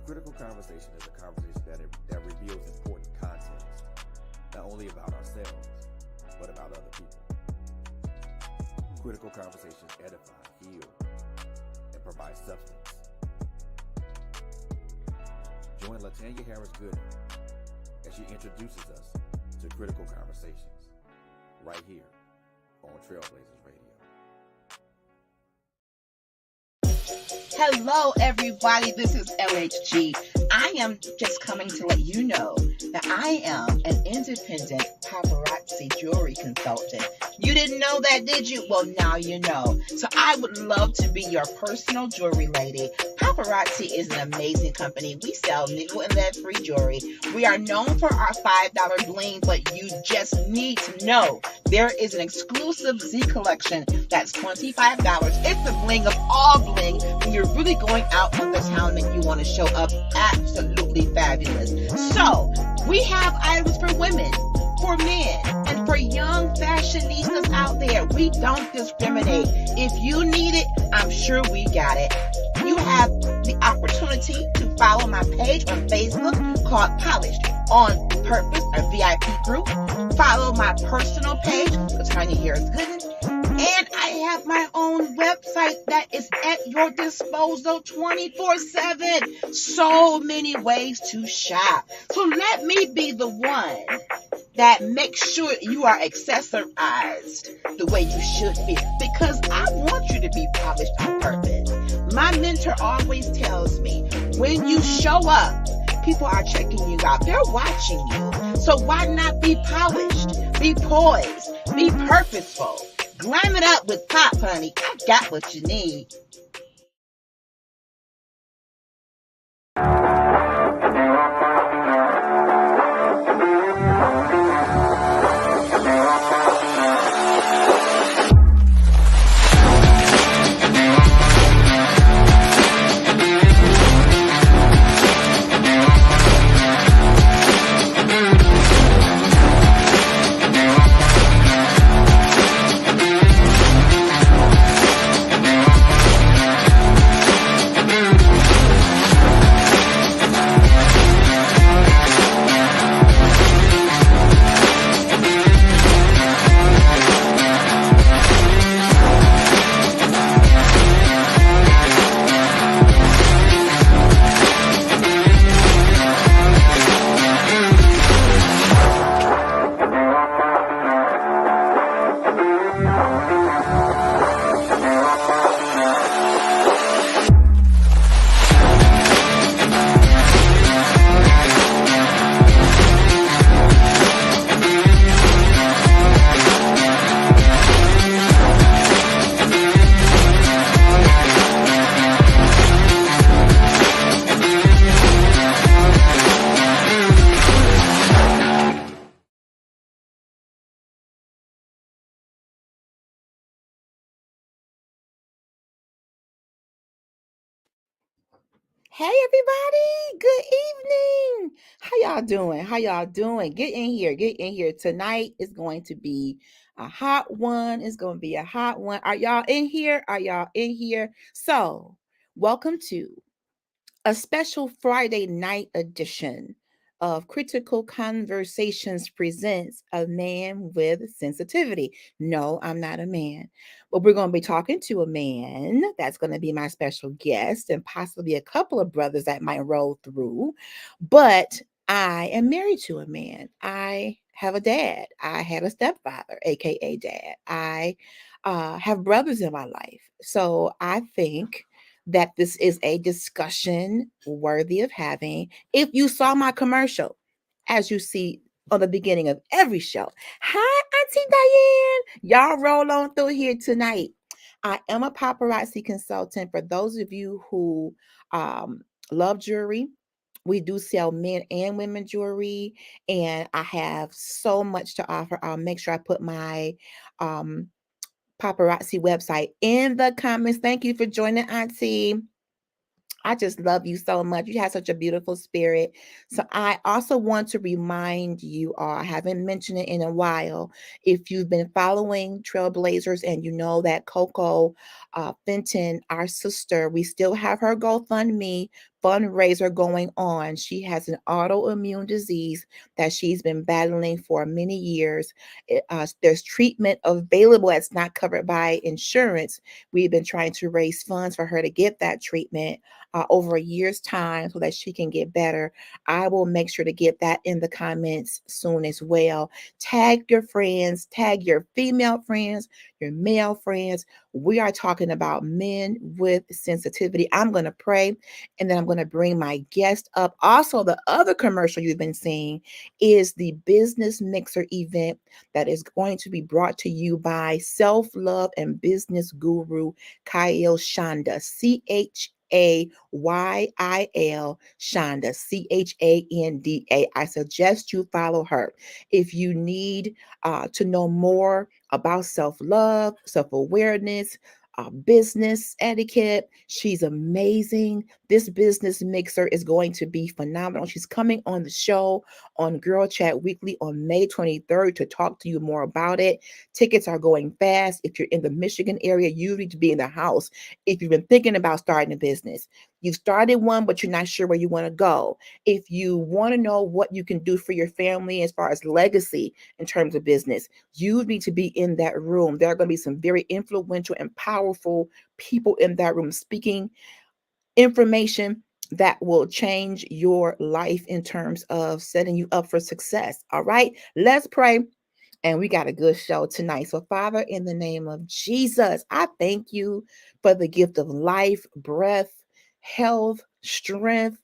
critical conversation is a conversation that reveals important context, not only about ourselves, but about other people. Critical conversations edify, heal, and provide substance. Join Latanya Harris Gooden as she introduces us to critical conversations right here on Trailblazers Radio. Hello, everybody. This is LHG. I am just coming to let you know that I am an independent paparazzi jewelry consultant. You didn't know that, did you? Well, now you know. So I would love to be your personal jewelry lady. Paparazzi is an amazing company. We sell nickel and lead-free jewelry. We are known for our $5 bling, but you just need to know there is an exclusive Z collection that's $25. It's the bling of all bling when you're really going out on the town and you want to show up absolutely fabulous. So we have items for women, for men, and for young fashionistas out there. We don't discriminate. If you need it, I'm sure we got it. You have the opportunity to follow my page on Facebook called Polished on Purpose, a VIP group. Follow my personal page, Latanya Harris Gooden. And I have my own website that is at your disposal 24/7. So many ways to shop. So let me be the one that makes sure you are accessorized the way you should be. Because I want you to be polished on purpose. My mentor always tells me, when you show up, people are checking you out. They're watching you. So why not be polished? Be poised. Be purposeful. Glam it up with pop, honey. I got what you need. Hey everybody, good evening. How y'all doing? How y'all doing? Get in here. Get in here. Tonight is going to be a hot one. It's going to be a hot one. Are y'all in here? Are y'all in here? So, welcome to a special Friday night edition of Critical Conversations presents A Man with Sensitivity. No, I'm not a man, but we're going to be talking to a man. That's going to be my special guest and possibly a couple of brothers that might roll through. But I am married to a man. I have a dad. I have a stepfather, aka dad. I have brothers in my life. So I think that this is a discussion worthy of having. If you saw my commercial, as you see on the beginning of every show, hi, Auntie Diane. Y'all roll on through here tonight. I am a paparazzi consultant. For those of you who love jewelry, we do sell men and women jewelry, and I have so much to offer. I'll make sure I put my paparazzi website in the comments. Thank you for joining, Auntie. I just love you so much. You have such a beautiful spirit. So I also want to remind you all, I haven't mentioned it in a while, if you've been following Trailblazers and you know that Coco Fenton, our sister, we still have her GoFundMe fundraiser going on. She has an autoimmune disease that she's been battling for many years. There's treatment available that's not covered by insurance. We've been trying to raise funds for her to get that treatment over a year's time so that she can get better. I will make sure to get that in the comments soon as well. Tag your friends, tag your female friends, your male friends. We are talking about men with sensitivity. I'm going to pray and then I'm going to bring my guest up. Also, the other commercial you've been seeing is the Business Mixer event that is going to be brought to you by self-love and business guru Kyle Shonda, Chayil Shonda, Chanda. I suggest you follow her. If you need to know more about self-love, self-awareness, business etiquette, she's amazing. This Business Mixer is going to be phenomenal. She's coming on the show on Girl Chat Weekly on May 23rd to talk to you more about it. Tickets are going fast. If you're in the Michigan area, you need to be in the house. If you've been thinking about starting a business, you've started one, but you're not sure where you want to go. If you want to know what you can do for your family as far as legacy in terms of business, you need to be in that room. There are going to be some very influential and powerful people in that room speaking information that will change your life in terms of setting you up for success. All right, let's pray. And we got a good show tonight. So, Father, in the name of Jesus, I thank you for the gift of life, breath, health, strength.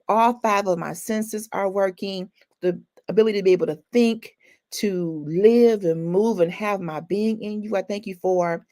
All five of my senses are working. The ability to be able to think, to live and move and have my being in you. I thank you for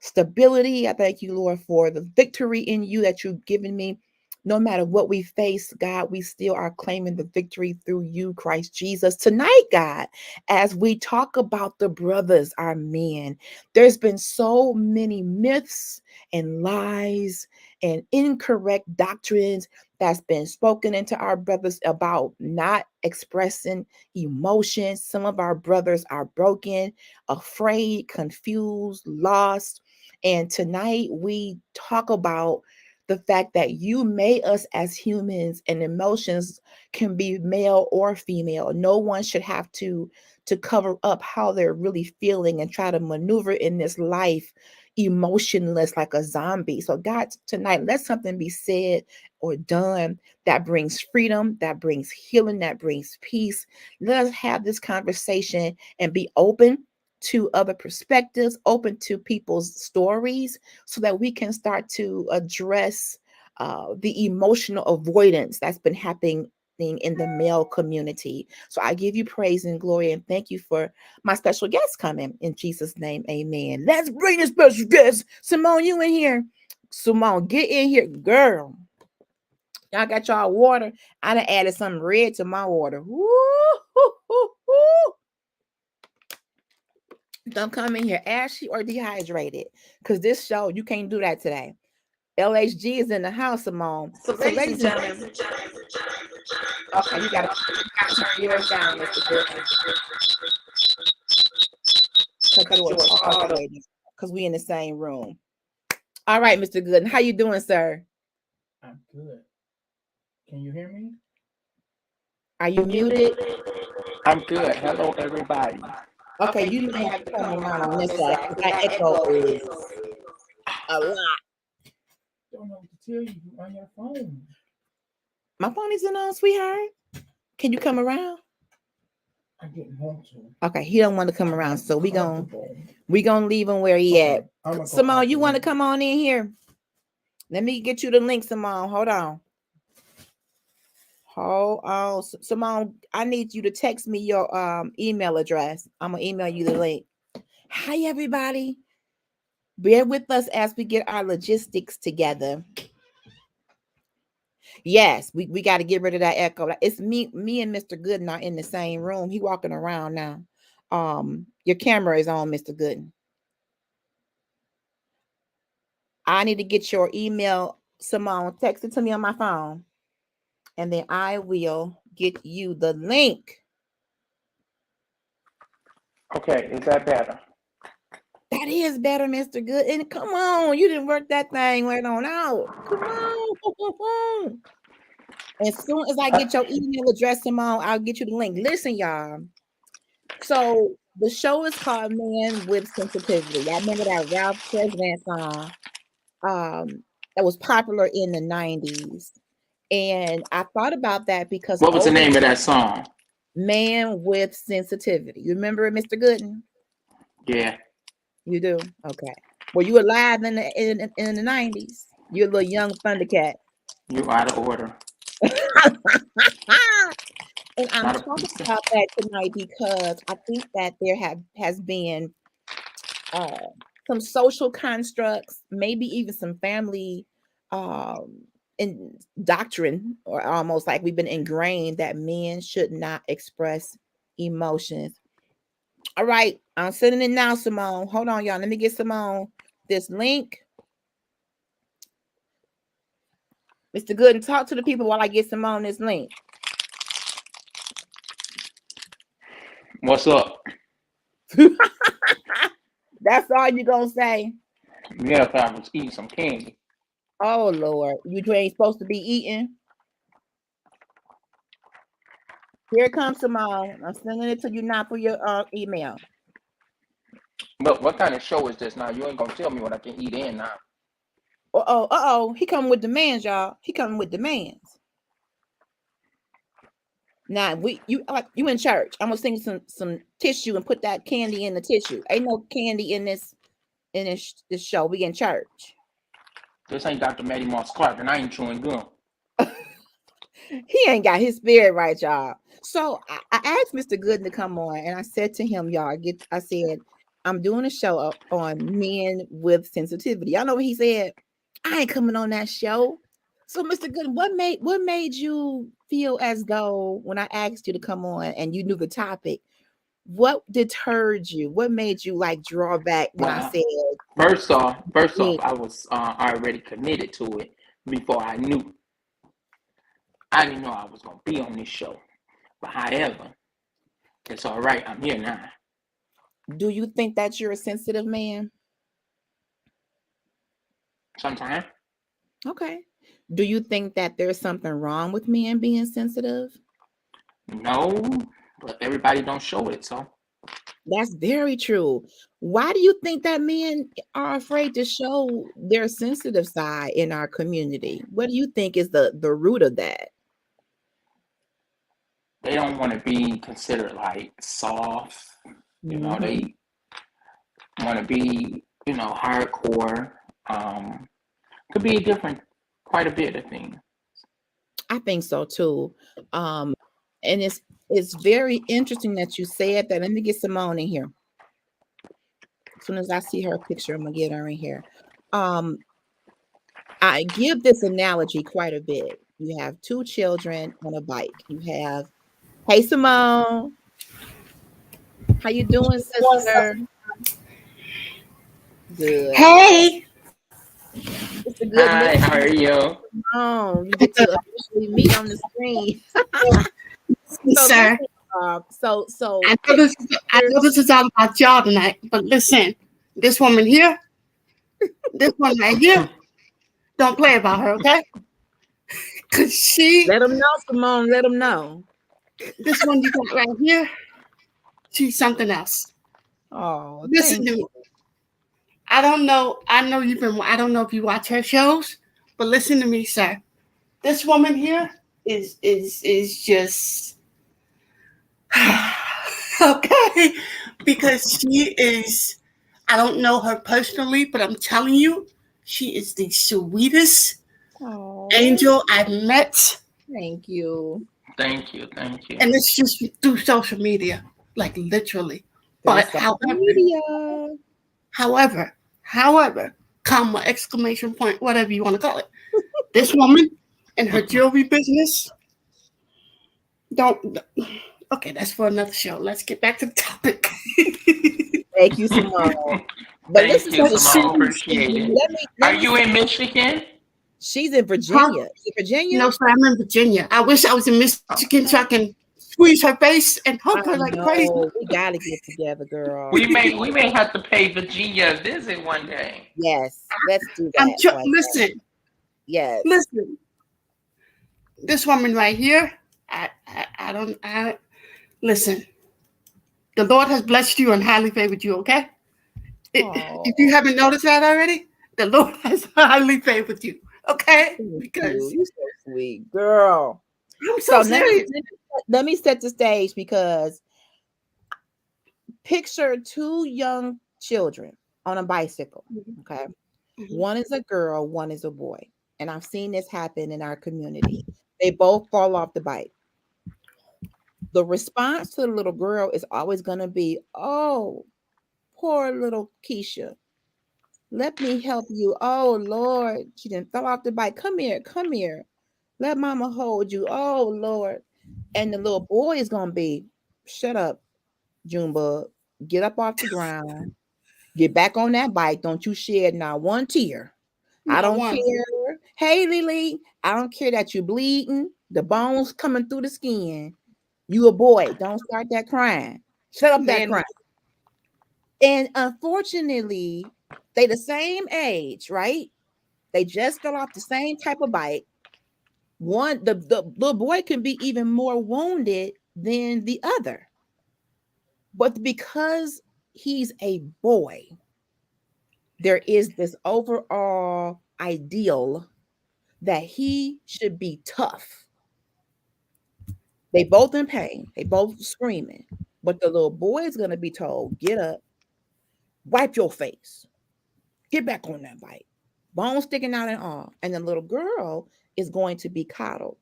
stability. I thank you, Lord, for the victory in you that you've given me. No matter what we face, God, we still are claiming the victory through you, Christ Jesus. Tonight, God, as we talk about the brothers, our men, there's been so many myths and lies and incorrect doctrines that's been spoken into our brothers about not expressing emotions. Some of our brothers are broken, afraid, confused, lost. And tonight we talk about the fact that you made us as humans and emotions can be male or female. No one should have to cover up how they're really feeling and try to maneuver in this life emotionless like a zombie. So God, tonight let something be said or done that brings freedom, that brings healing, that brings peace. Let us have this conversation and be open to other perspectives, open to people's stories, so that we can start to address the emotional avoidance that's been happening in the male community. So I give you praise and glory and thank you for my special guest coming in Jesus' name. Amen. Let's bring the special guest. Simone, you in here? Simone, get in here, girl. Y'all got y'all water. I done added some red to my water. Woo, hoo, hoo, hoo. Don't come in here ashy or dehydrated, because this show, you can't do that today. LHG is in the house, Simone. So, ladies and gentlemen, okay, you gotta turn yours down, Mr. Good. Because we in the same room. All right, Mr. Gooden, how you doing, sir? I'm good. Can you hear me? Are you muted? I'm good. Hello, everybody. Okay, you may have to come around on this side because that echo is a lot. Don't know what to tell you. You're on your phone. My phone isn't on, sweetheart. Can you come around? I didn't want to. Okay, he don't want to come around, so we gonna leave him where he at. Simone, you want to come on in here? Let me get you the link, Simone. Hold on. Hold on, Simone. I need you to text me your email address. I'm gonna email you the link. Hi, everybody. Bear with us as we get our logistics together. Yes, we got to get rid of that echo. It's me and Mr. Gooden are in the same room. He walking around now. Your camera is on, Mr. Gooden. I need to get your email, Simone. Text it to me on my phone, and then I will get you the link. Okay, is that better? That is better, Mr. Gooden. Come on, you didn't work that thing right on out. Come on. As soon as I get your email address, Simone, I'll get you the link. Listen, y'all. So the show is called Man with Sensitivity. I remember that Ralph Tresvant song that was popular in the 90s. And I thought about that because What was the name of that song? Man with Sensitivity. You remember it, Mr. Gooden? Yeah. You do? Okay. Were you alive in the 90s? You're a little young Thundercat. You're out of order. And I'm talking about that tonight because I think that there has been some social constructs, maybe even some family in doctrine, or almost like we've been ingrained that men should not express emotions. All right, I'm sending it now, Simone. Hold on, y'all. Let me get Simone this link. Mr. Gooden, talk to the people while I get Simone this link. What's up? That's all you gonna say? Yeah, if I was eating some candy. Oh Lord, you ain't supposed to be eating. Here comes Simone. I'm sending it to you now for your email. But what kind of show is this now? You ain't gonna tell me what I can eat in now. Uh-oh. He coming with demands, y'all. He coming with demands. Now you in church. I'm gonna sing some tissue and put that candy in the tissue. Ain't no candy in this show. We in church. This ain't Dr. Matty Moss Clark, and I ain't chewing gum. He ain't got his spirit right, y'all. So I asked Mr. Gooden to come on, and I said to him, y'all, I said, I'm doing a show on men with sensitivity. Y'all know what he said? I ain't coming on that show. So, Mr. Gooden, what made you feel as though when I asked you to come on and you knew the topic, what deterred you? What made you like draw back when I said? First off, I was already committed to it before I knew. I didn't know I was gonna be on this show, but however, it's all right. I'm here now. Do you think that you're a sensitive man? Sometimes. Okay. Do you think that there's something wrong with men being sensitive? No, but everybody don't show it, so. That's very true. Why do you think that men are afraid to show their sensitive side in our community? What do you think is the root of that? They don't want to be considered like soft. You know, they want to be, hardcore. Could be quite a bit of things. I think so too. And it's very interesting that you said that. Let me get Simone in here. As soon as I see her picture, I'm gonna get her in here. I give this analogy quite a bit. You have two children on a bike. You have, hey Simone, how you doing, sister? Good. Hey. It's a good Hi, how are you? Oh, you get to officially meet on the screen. Sir. So I know this is all about y'all tonight, but listen, this woman here, this one right here, don't play about her, okay? Cause let them know, Simone. Let them know. This one you got right here, she's something else. Oh, listen to me. I don't know if you watch her shows, but listen to me, sir. This woman here is just okay, because she is, I don't know her personally, but I'm telling you, she is the sweetest angel I've met. Thank you. Thank you. And it's just through social media, like literally. But however, comma, exclamation point, whatever you want to call it. This woman and her jewelry business, okay, that's for another show. Let's get back to the topic. Thank you, Simone. Thank you, Simone. Appreciate it. Are you in Michigan? She's in Virginia. Virginia? No, sir, I'm in Virginia. I wish I was in Michigan so I can squeeze her face and hug her like crazy. We gotta get together, girl. We may have to pay Virginia a visit one day. Yes, let's do that. Listen. Yes. Listen. this woman right here, I listen. The Lord has blessed you and highly favored you. Okay, if you Oh, haven't noticed that already, the Lord has highly favored you. Okay, thank you. because You're so sweet, girl. I'm so So now serious. let me set the stage because picture two young children on a bicycle. Okay. Mhm. One is a girl, one is a boy. And I've seen this happen in our community. They both fall off the bike. The response to the little girl is always going to be, oh, poor little Keisha. Let me help you. Oh, Lord. She didn't fell off the bike. Come here. Come here. Let mama hold you. Oh, Lord. And the little boy is going to be, shut up, Junebug. Get up off the ground. Get back on that bike. Don't you shed not one tear. I Not don't one. care. Hey, Lily, I don't care that you're bleeding, the bones coming through the skin. You a boy. Don't start that crying. Shut up that Man, crying. And unfortunately, they the same age, right? They just got off the same type of bike. One, the little boy can be even more wounded than the other. But because he's a boy, there is this overall ideal that he should be tough. They both in pain. They both screaming. But the little boy is going to be told, get up, wipe your face, get back on that bike. Bones sticking out and all. And the little girl is going to be coddled.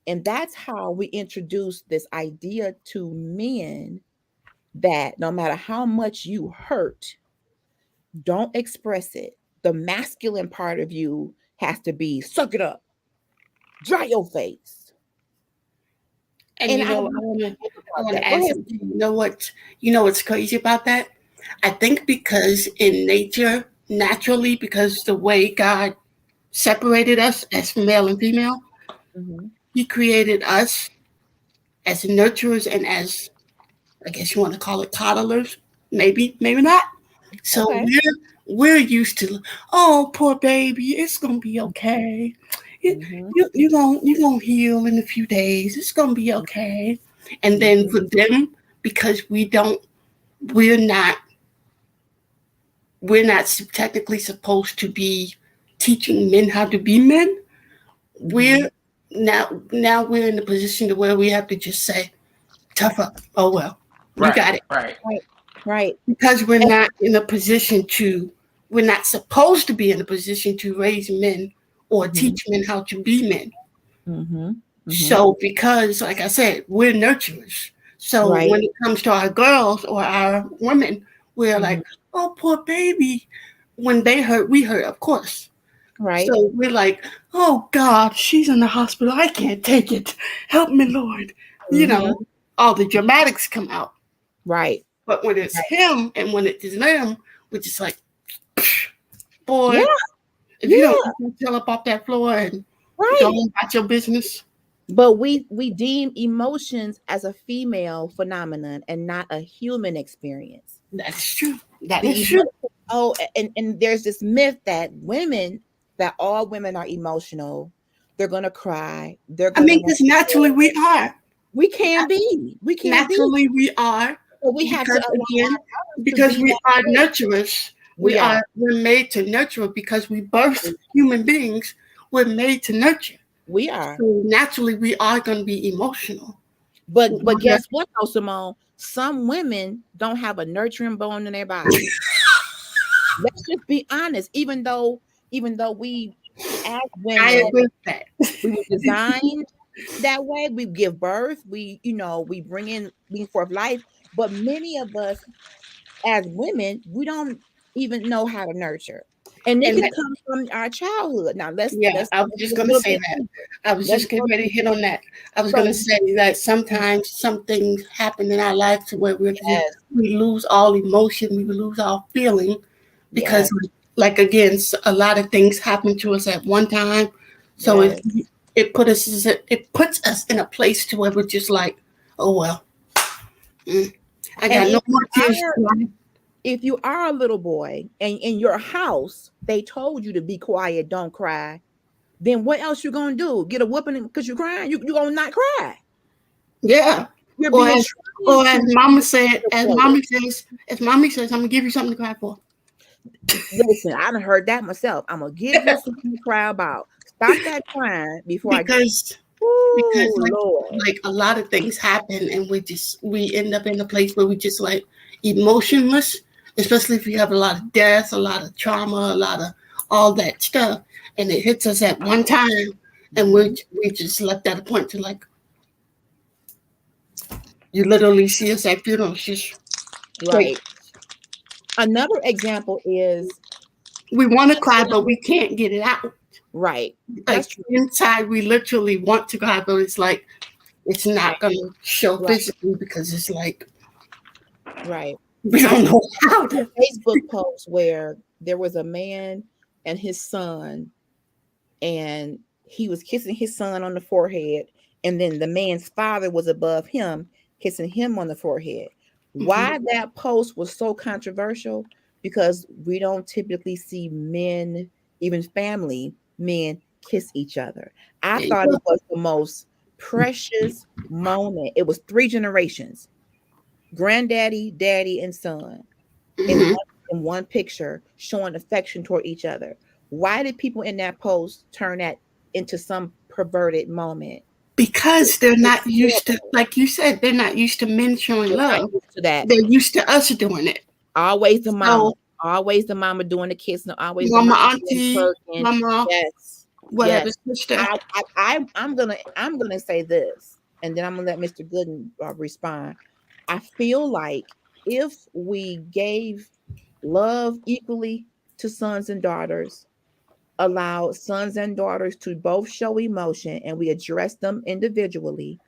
And that's how we introduce this idea to men that no matter how much you hurt, don't express it. The masculine part of you has to be suck it up, dry your face. and And you I know, want I about want to that. Go add ahead. something. You know what's crazy about that? I think because in nature, naturally, because the way God separated us as male and female, Mhm. He created us as nurturers and as, I guess you want to call it, toddlers. Maybe, maybe not. So Okay. we're used to, oh, poor baby, it's gonna be okay. You Mhm. you gonna heal in a few days. It's gonna be okay. And then Mhm. for them, because we're not we're not technically supposed to be teaching men how to be men. Mhm. We're now we're in the position to where we have to just say, tough up. Oh well, you Right, got it. right. Right. Right. Because we're not supposed to be in a position to raise men or Mhm. teach men how to be men. Mhm. Mhm. So because, like I said, we're nurturers. So Right. when it comes to our girls or our women, we're Mhm. like, oh, poor baby. When they hurt, we hurt, of course. Right. So we're like, oh God, she's in the hospital. I can't take it. Help me, Lord. You Mhm. know, all the dramatics come out. Right. But when it's Right. him and when it is them, we're just like, Yeah. boy, if you don't Yeah. get yourself up off that floor and go Right. on about your business, But we deem emotions as a female phenomenon and not a human experience. that's true. That is The true. emotion, oh, and there's this myth that all women are emotional. They're gonna cry. They're I gonna mean, want. because naturally we are. We can be. We can be. Naturally we are. But we have to Because allow again, ourselves to because be we that are way. nurturers. We are. We're made to nurture because we birth human beings. We're made to nurture. We are. So naturally we are going to be emotional. But guess what, though, Simone? Some women don't have a nurturing bone in their body. Let's just be honest. Even though we as I women agree with that. we were designed that way. We give birth. We bring forth life. But many of us as women, we don't even know how to nurture, and it And can that, come from our childhood. Now yeah, I was let's just go a going to little say bit that. deeper. I was Let's just go. getting ready to hit on that. I was going to So say that sometimes some things happen in our life to where yes, we lose all emotion, we lose all feeling because, yes, like again, a lot of things happen to us at one time. So yes. it puts us in a place to where we're just like, oh well, I And got no more tears. if you are a little boy and in your house they told you to be quiet, don't cry, then what else you gonna do? Get a whooping because you're crying? You gonna not cry? Yeah. You're Or being as trained to mama said, for it. as mommy says, I'm gonna give you something to cry for. Listen, I done heard that myself. I'm gonna give you something to cry about. Stop that crying before I get. because Ooh, Lord. like a lot of things happen and we end up in a place where we just like emotionless, especially if you have a lot of death, a lot of trauma, a lot of all that stuff, and it hits us at one time, and we just left at a point to like you literally see us at funerals just Right. Another example is we want to cry but we can't get it out. right. Like That's true. inside we literally want to cry, but it's like it's not gonna show Right. physically because it's like Right. we don't know how A to. Facebook post where there was a man and his son, and he was kissing his son on the forehead, and then the man's father was above him, kissing him on the forehead. Why that post was so controversial? Because we don't typically see men, even family men, kiss each other. I There you thought go. it was the most precious moment. It was 3 generations: granddaddy, daddy, and son in Mhm. one picture showing affection toward each other. Why did people in that post turn that into some perverted moment? Because they're It's not used to, horrible. like you said, they're not used to men showing They're not love. used to that. They're used to us doing it. Always the mama. So, Always the mama doing the kissing. Always the mama, mama doing the auntie, twerking. mama, Yes. whatever, Yes. sister. I'm gonna say this, and then I'm gonna let Mr. Gooden respond. I feel like if we gave love equally to sons and daughters, allow sons and daughters to both show emotion, and we address them individually,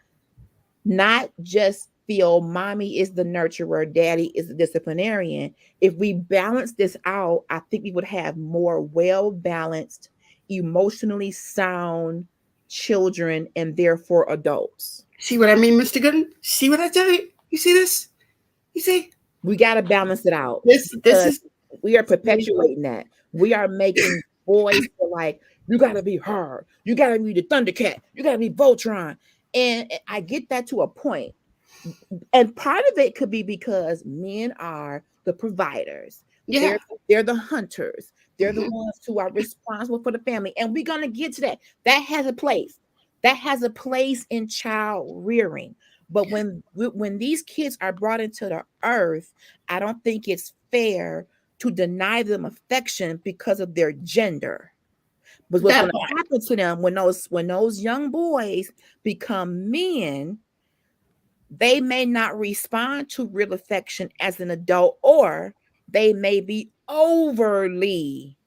not just feel mommy is the nurturer, daddy is the disciplinarian. If we balance this out, I think we would have more well balanced, emotionally sound children and therefore adults. See what I mean, Mr. Gooden? See what I tell you? You see this? You see? We got to balance it out This because is we are perpetuating that. We are making boys feel like you got to be hard. You got to be the Thundercat. You got to be Voltron. And I get that to a point. And part of it could be because men are the providers. yeah. They're the hunters. They're the Mhm. ones who are responsible for the family. And we're gonna get to that. That has a place. That has a place in child rearing. But when these kids are brought into the earth, I don't think it's fair to deny them affection because of their gender. But what's That going part. to happen to them when those young boys become men, they may not respond to real affection as an adult, or they may be overly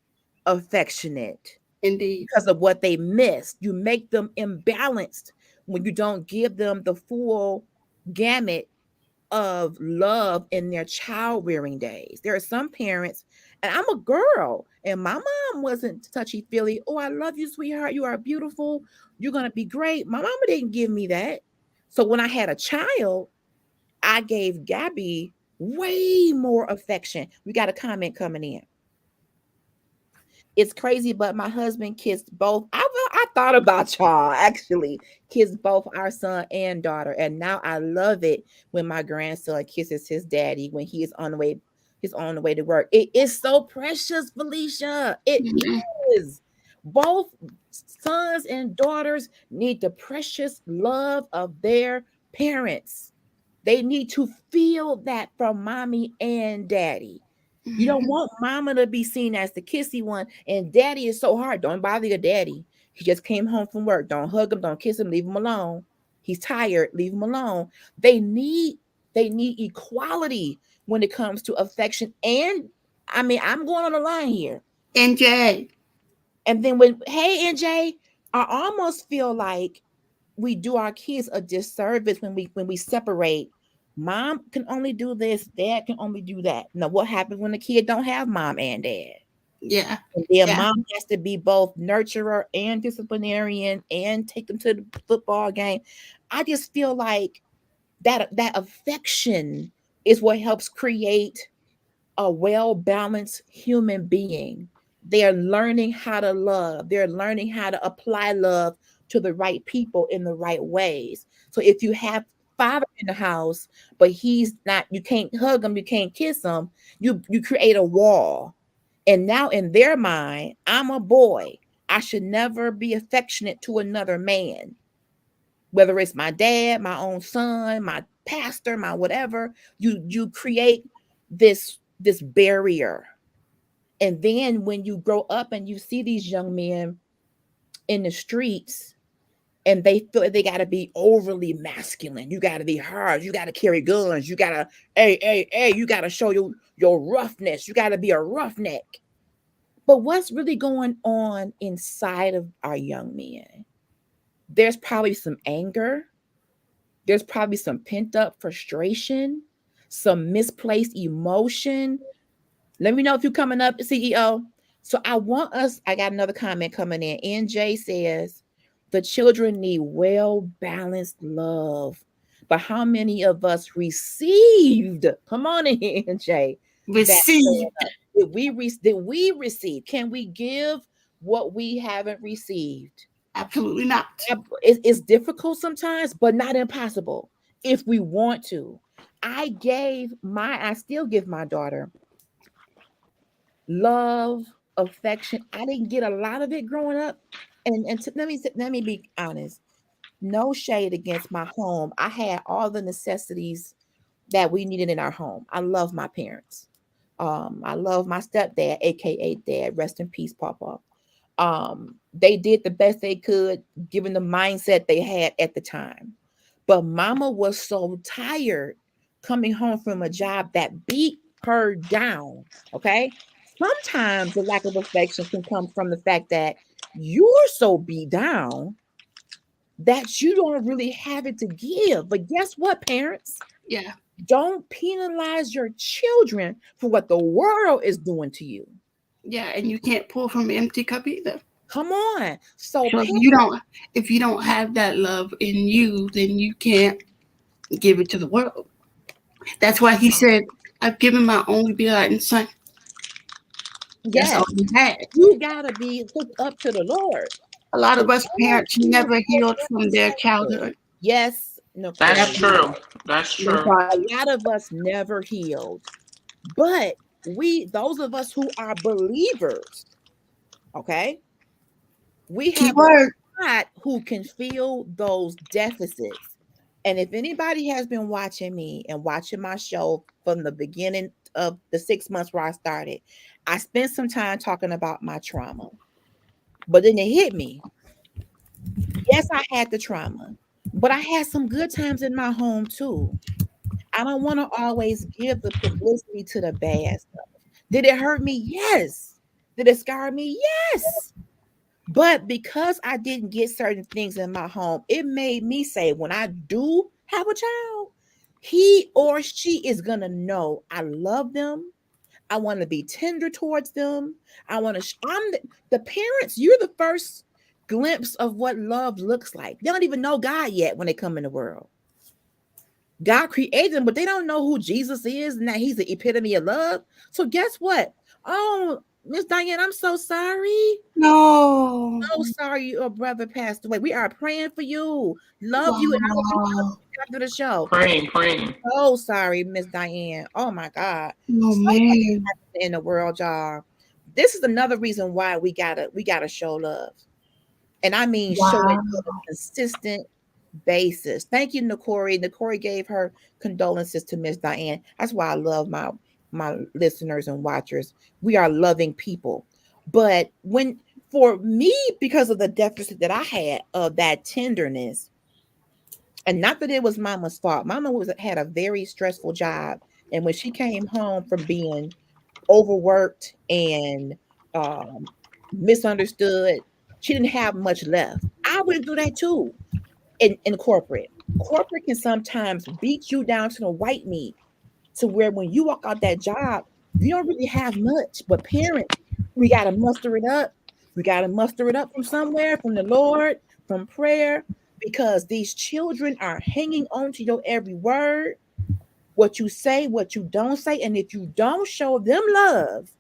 affectionate Indeed. because of what they missed. You make them imbalanced when you don't give them the full gamut of love in their child rearing days. There are some parents, and I'm a girl, and my mom wasn't touchy feely. Oh, I love you, sweetheart. You are beautiful. You're going to be great. My mama didn't give me that. So when I had a child, I gave Gabby way more affection. We got a comment coming in. It's crazy, but my husband kissed both. I thought about y'all actually kissed both our son and daughter, and now I love it when my grandson kisses his daddy when he is on the way. He's on the way to work. It is so precious, Felicia. It Mhm. is. Both sons and daughters need the precious love of their parents. They need to feel that from mommy and daddy. You don't Mhm. want mama to be seen as the kissy one, and daddy is so hard. Don't bother your daddy. He just came home from work. Don't hug him. Don't kiss him. Leave him alone. He's tired. Leave him alone. They need they need equality when it comes to affection. And I mean, I'm going on the line here. NJ. And then when hey NJ, I almost feel like we do our kids a disservice when we separate. Mom can only do this, dad can only do that. Now what happens when the kid don't have mom and dad? Yeah. And then Yeah. mom has to be both nurturer and disciplinarian and take them to the football game. I just feel like that affection is what helps create a well-balanced human being. They're learning how to love. They're learning how to apply love to the right people in the right ways. So if you have father in the house, but he's not, you can't hug him, you can't kiss him, you create a wall. And now in their mind, I'm a boy. I should never be affectionate to another man, whether it's my dad, my own son, my pastor, my whatever. You create this barrier. And then when you grow up and you see these young men in the streets and they feel like they got to be overly masculine, you got to be hard, you got to carry guns, you got to, hey, you got to show your roughness, you got to be a roughneck. But what's really going on inside of our young men? There's probably some anger. There's probably some pent up frustration, some misplaced emotion. Let me know if you're coming up, CEO. So I got another comment coming in. NJ says, the children need well balanced love. But how many of us received? Come on in, NJ. Receive. Did we receive? Can we give what we haven't received? Absolutely not. It's difficult sometimes, but not impossible if we want to. I still give my daughter love, affection. I didn't get a lot of it growing up. Let me be honest. No shade against my home. I had all the necessities that we needed in our home. I love my parents. I love my stepdad, aka dad. Rest in peace, Papa. They did the best they could given the mindset they had at the time. But mama was so tired coming home from a job that beat her down. Okay. Sometimes the lack of affection can come from the fact that you're so beat down that you don't really have it to give. But guess what, parents? Yeah. Don't penalize your children for what the world is doing to you. Yeah, and you can't pour from an empty cup either. Come on. So if you don't have that love in you, then you can't give it to the world. That's why he said, I've given my only begotten son. That's all he had. You gotta be hooked up to the Lord. A lot of us parents never healed from their childhood. Yes, no, that's true. That's true. A lot of us never healed, but those of us who are believers, okay, we have a God who can fill those deficits. And if anybody has been watching me and watching my show from the beginning of the 6 months where I started, I spent some time talking about my trauma. But then it hit me. Yes, I had the trauma, but I had some good times in my home too. I don't want to always give the publicity to the bad stuff. Did it hurt me? Yes. Did it scar me? Yes. But because I didn't get certain things in my home, it made me say, when I do have a child, he or she is going to know I love them. I want to be tender towards them. The parents, you're the first glimpse of what love looks like. They don't even know God yet when they come in the world. God created them, but they don't know who Jesus is and that he's the epitome of love. So guess what? Oh, Miss Diane, I'm so sorry. No. So sorry your brother passed away. We are praying for you. Love you. And I will be after the show. Praying. Oh, sorry, Miss Diane. Oh my God. Oh man. In the world, y'all. This is another reason why we gotta show love. And I mean show it on a consistent basis. Thank you, Nakori. Nakori gave her condolences to Miss Diane. That's why I love my listeners and watchers. We are loving people. But for me, because of the deficit that I had of that tenderness, and not that it was mama's fault. Mama had a very stressful job. And when she came home from being overworked and misunderstood, she didn't have much left. I went through that too. In corporate can sometimes beat you down to the white meat, to where when you walk out that job, you don't really have much. But parents, we got to muster it up. We got to muster it up from somewhere, from the Lord, from prayer, because these children are hanging on to your every word, what you say, what you don't say. And if you don't show them love,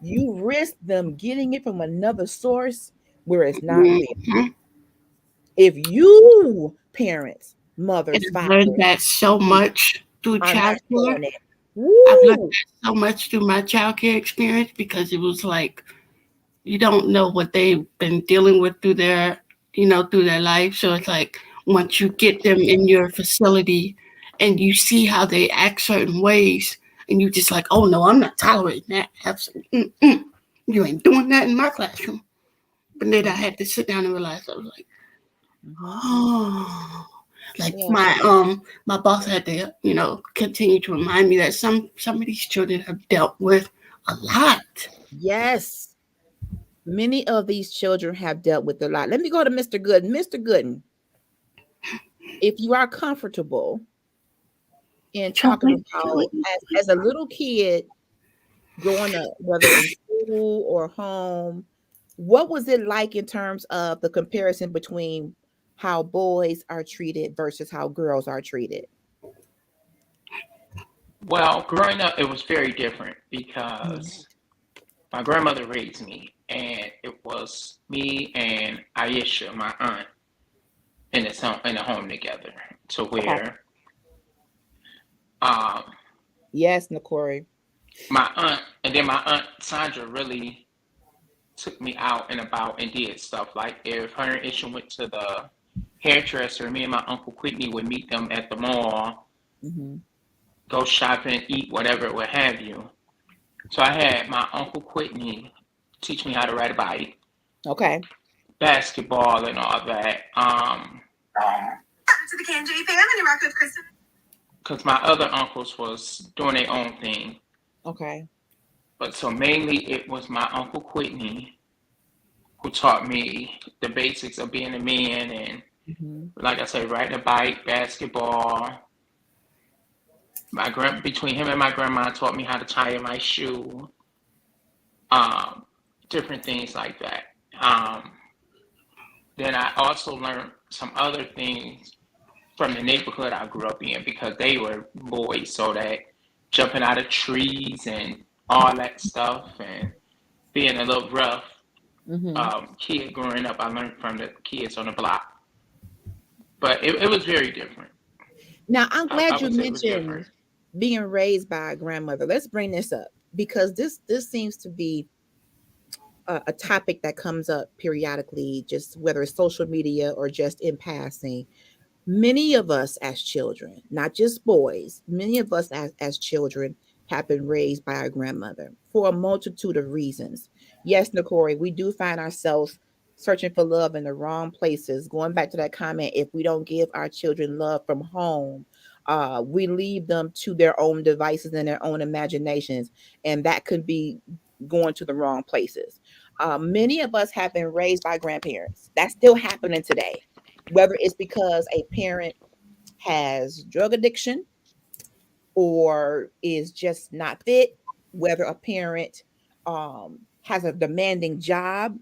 you risk them getting it from another source where it's not real. Mhm. If you parents, And mothers, I've learned fathers, that so much through are not childcare. showing it, I've learned woo, that so much through my childcare experience because it was like you don't know what they've been dealing with through their, through their life. So it's like once you get them in your facility and you see how they act certain ways, and you just like, oh no, I'm not tolerating that. Absolutely, you ain't doing that in my classroom. But then I had to sit down and realize I was like, mm-hmm. oh, like Yeah. my boss had to, continue to remind me that some of these children have dealt with a lot. Yes. Many of these children have dealt with a lot. Let me go to Mr. Gooden. Mr. Gooden, if you are comfortable in talking Chocolate, about as a little kid growing up, whether in school or home, what was it like in terms of the comparison between how boys are treated versus how girls are treated? Well, growing up, it was very different Mhm. because my grandmother raised me, and it was me and Aisha, my aunt, in the home together. To Okay. where um, Yes, Nakori. my aunt, and then my aunt Sandra really took me out and about and did stuff like if her and Isha went to the hairdresser, me and my uncle Whitney would meet them at the mall, Hmm. go shopping, eat whatever, what have you. So I had my uncle Whitney teach me how to ride a bike, Okay. basketball, and all that. To the KNJ family, rock with Kristen. Because my other uncles was doing their own thing, Okay. but so mainly it was my uncle Whitney who taught me the basics of being a man and, Hmm. like I said, riding a bike, basketball. Between him and my grandma taught me how to tie my shoe, um, different things like that. Um, then I also learned some other things from the neighborhood I grew up in because they were boys, so that jumping out of trees and all that stuff and being a little rough Hmm. kid growing up, I learned from the kids on the block. But it was very different. Now, I'm I glad you would say it was different. mentioned being raised by a grandmother. Let's bring this up because this seems to be a topic that comes up periodically, just whether it's social media or just in passing. Many of us as children, not just boys, many of us as children have been raised by our grandmother for a multitude of reasons. Yes, Nakori, we do find ourselves searching for love in the wrong places. Going back to that comment, if we don't give our children love from home, we leave them to their own devices and their own imaginations, and that could be going to the wrong places. Many of us have been raised by grandparents. That's still happening today, whether it's because a parent has drug addiction or is just not fit, whether a parent has a demanding job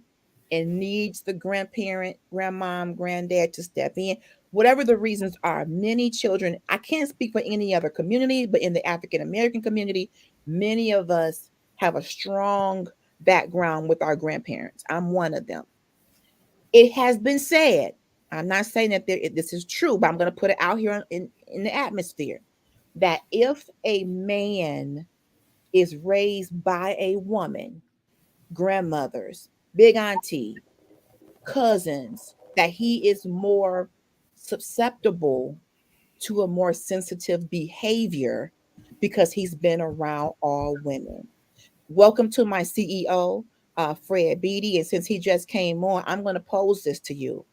and needs the grandparent, grandmom, granddad to step in. Whatever the reasons are, many children, I can't speak for any other community, but in the African American community, many of us have a strong background with our grandparents. I'm one of them. It has been said, I'm not saying that this is true, but I'm going to put it out here in the atmosphere that if a man is raised by a woman, grandmothers, big auntie, cousins, that he is more susceptible to a more sensitive behavior because he's been around all women. Welcome to my CEO, Fred Beatty. And since he just came on, I'm going to pose this to you.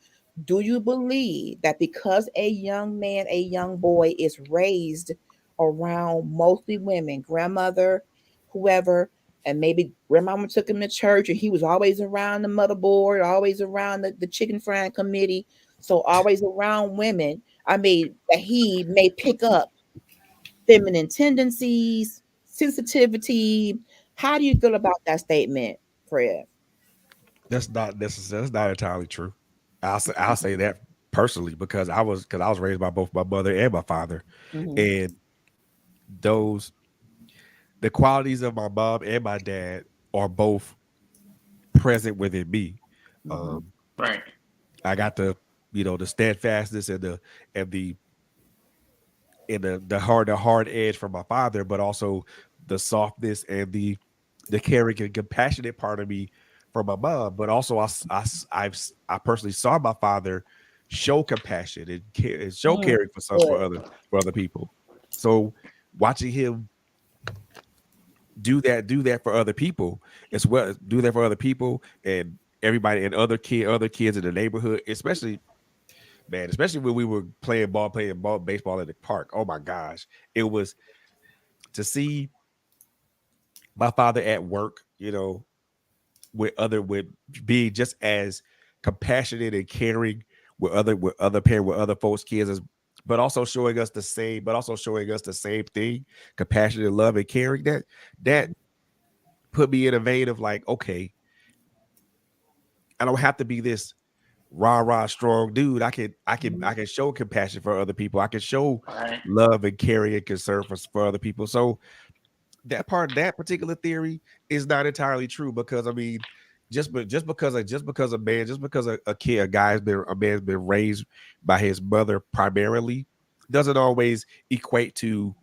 Do you believe that because a young man, a young boy is raised around mostly women, grandmother, whoever, and maybe grandmama took him to church and he was always around the motherboard, always around the chicken frying committee, so always around women, I mean, that he may pick up feminine tendencies, sensitivity. How do you feel about that statement, Fred? That's not entirely true. I'll say that personally because I was raised by both my mother and my father, Mm-hmm. and those the qualities of my mom and my dad. are both present within me. Right. I got the the steadfastness and the hard edge from my father, but also the softness and the caring and compassionate part of me from my mom. But also I personally saw my father show compassion and show caring for other people. So watching him do that for other people as well, do that for other people and everybody and other kids in the neighborhood, especially when we were playing baseball in the park. Oh my gosh, it was to see my father at work, with being just as compassionate and caring with other folks' kids, but also showing us the same thing, compassionate, love, and caring. That put me in a vein of like, okay, I don't have to be this rah strong dude. I can show compassion for other people. I can show love and caring and concern for other people. So that particular theory is not entirely true, because I mean, just because a man's been raised by his mother primarily doesn't always equate to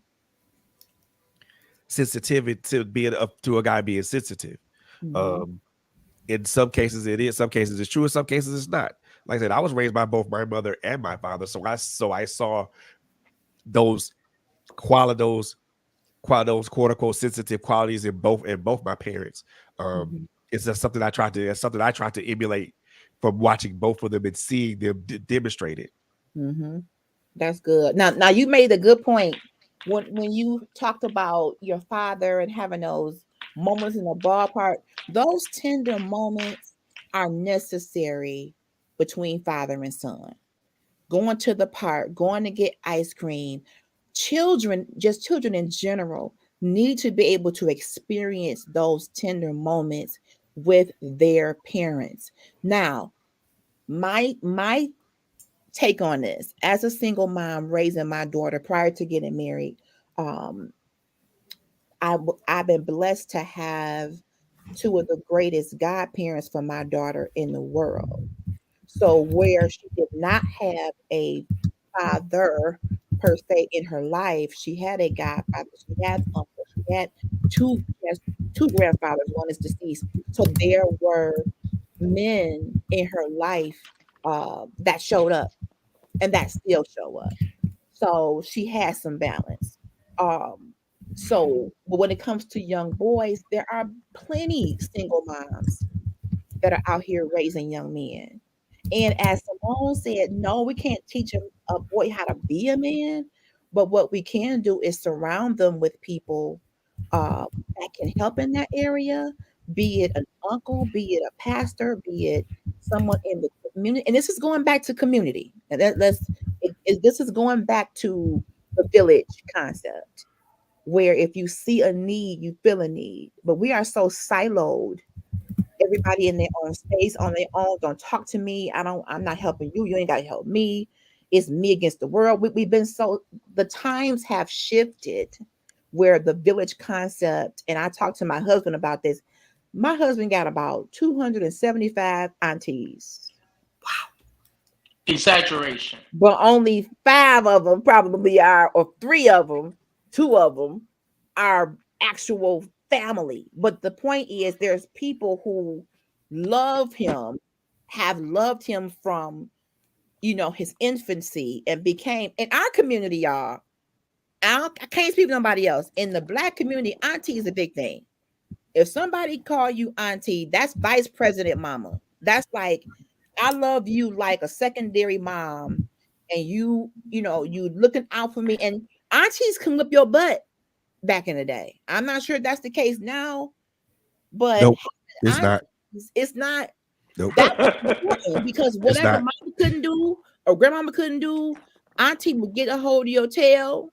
sensitivity, to being up to a guy being sensitive. In some cases it is, some cases it's true, in some cases it's not. Like I said, I was raised by both my mother and my father, so I saw those quote unquote sensitive qualities in both my parents. It's just something I tried to emulate from watching both of them and seeing them demonstrate it. That's good. Now you made a good point when you talked about your father and having those moments in the ballpark. Those tender moments are necessary between father and son. Going to the park, going to get ice cream. Children in general, need to be able to experience those tender moments with their parents. Now, my take on this, as a single mom raising my daughter prior to getting married, I've been blessed to have two of the greatest godparents for my daughter in the world. So where she did not have a father per se in her life, she had a godfather, she had uncle, she had two grandfathers, one is deceased. So there were men in her life that showed up and that still show up. So she has some balance. But when it comes to young boys, there are plenty single moms that are out here raising young men. And as Simone said, no, we can't teach a boy how to be a man, but what we can do is surround them with people that can help in that area, be it an uncle, be it a pastor, be it someone in the community. And this is going back to community. And this is going back to the village concept, where if you see a need, you feel a need. But we are so siloed. Everybody in their own space, on their own. Don't talk to me. I'm not helping you. You ain't got to help me. It's me against the world. The times have shifted where the village concept, and I talked to my husband about this. My husband got about 275 aunties. Wow. Exaggeration. But only 5 of them probably are, or 3 of them, 2 of them are actual family. But the point is, there's people who love him, have loved him from, his infancy, and became, in our community, y'all, I can't speak to nobody else. In the Black community, auntie is a big thing. If somebody call you auntie, that's vice president mama. That's like, I love you like a secondary mom, and you looking out for me. And aunties can whip your butt back in the day. I'm not sure if that's the case now, but nope, it's not. It's not. Nope. That's important, because whatever mama couldn't do or grandmama couldn't do, auntie would get a hold of your tail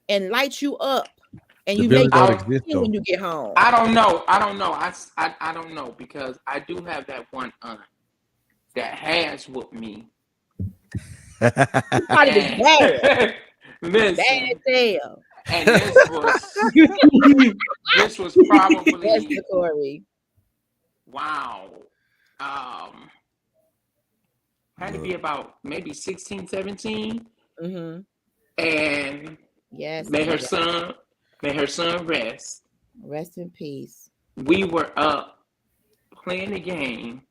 and light you up, and you make it when you get home. I don't know. I don't know, because I do have that one aunt that has with me. Bad. Listen, bad tail. And this was probably Corey. wow. Had to be about maybe 16, 17. Mm-hmm. And Yes. may her son rest. Rest in peace. We were up playing the game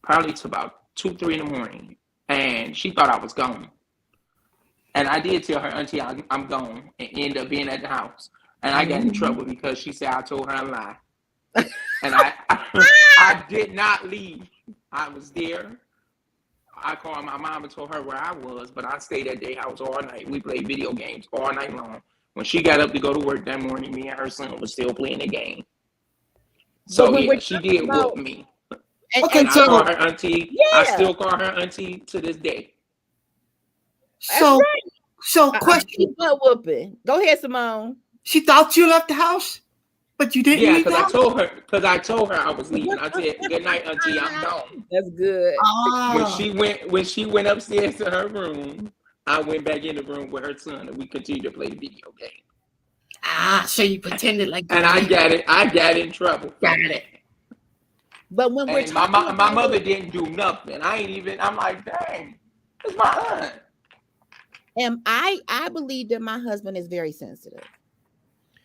probably to about 2, 3 in the morning. And she thought I was gone. And I did tell her, Auntie, I'm gone, and ended up being at the house. And I got in trouble because she said I told her a lie. And I did not leave. I was there. I called my mom and told her where I was, but I stayed at their house all night. We played video games all night long. When she got up to go to work that morning, me and her son was still playing the game. So yeah, she did whoop me. Okay, and I call her auntie. Yeah. I still call her auntie to this day. So, so question. Butt whooping. Go ahead, Simone. She thought you left the house, but you didn't. Yeah, leave the house? I told her I was leaving. I said, "Good night, auntie. I'm gone." That's good. When she went upstairs to her room, I went back in the room with her son, and we continued to play the video game. So you pretended like. And I got in trouble. Got it. But when we're talking, my mother didn't do nothing. I'm like, dang, it's my aunt. And I believe that my husband is very sensitive.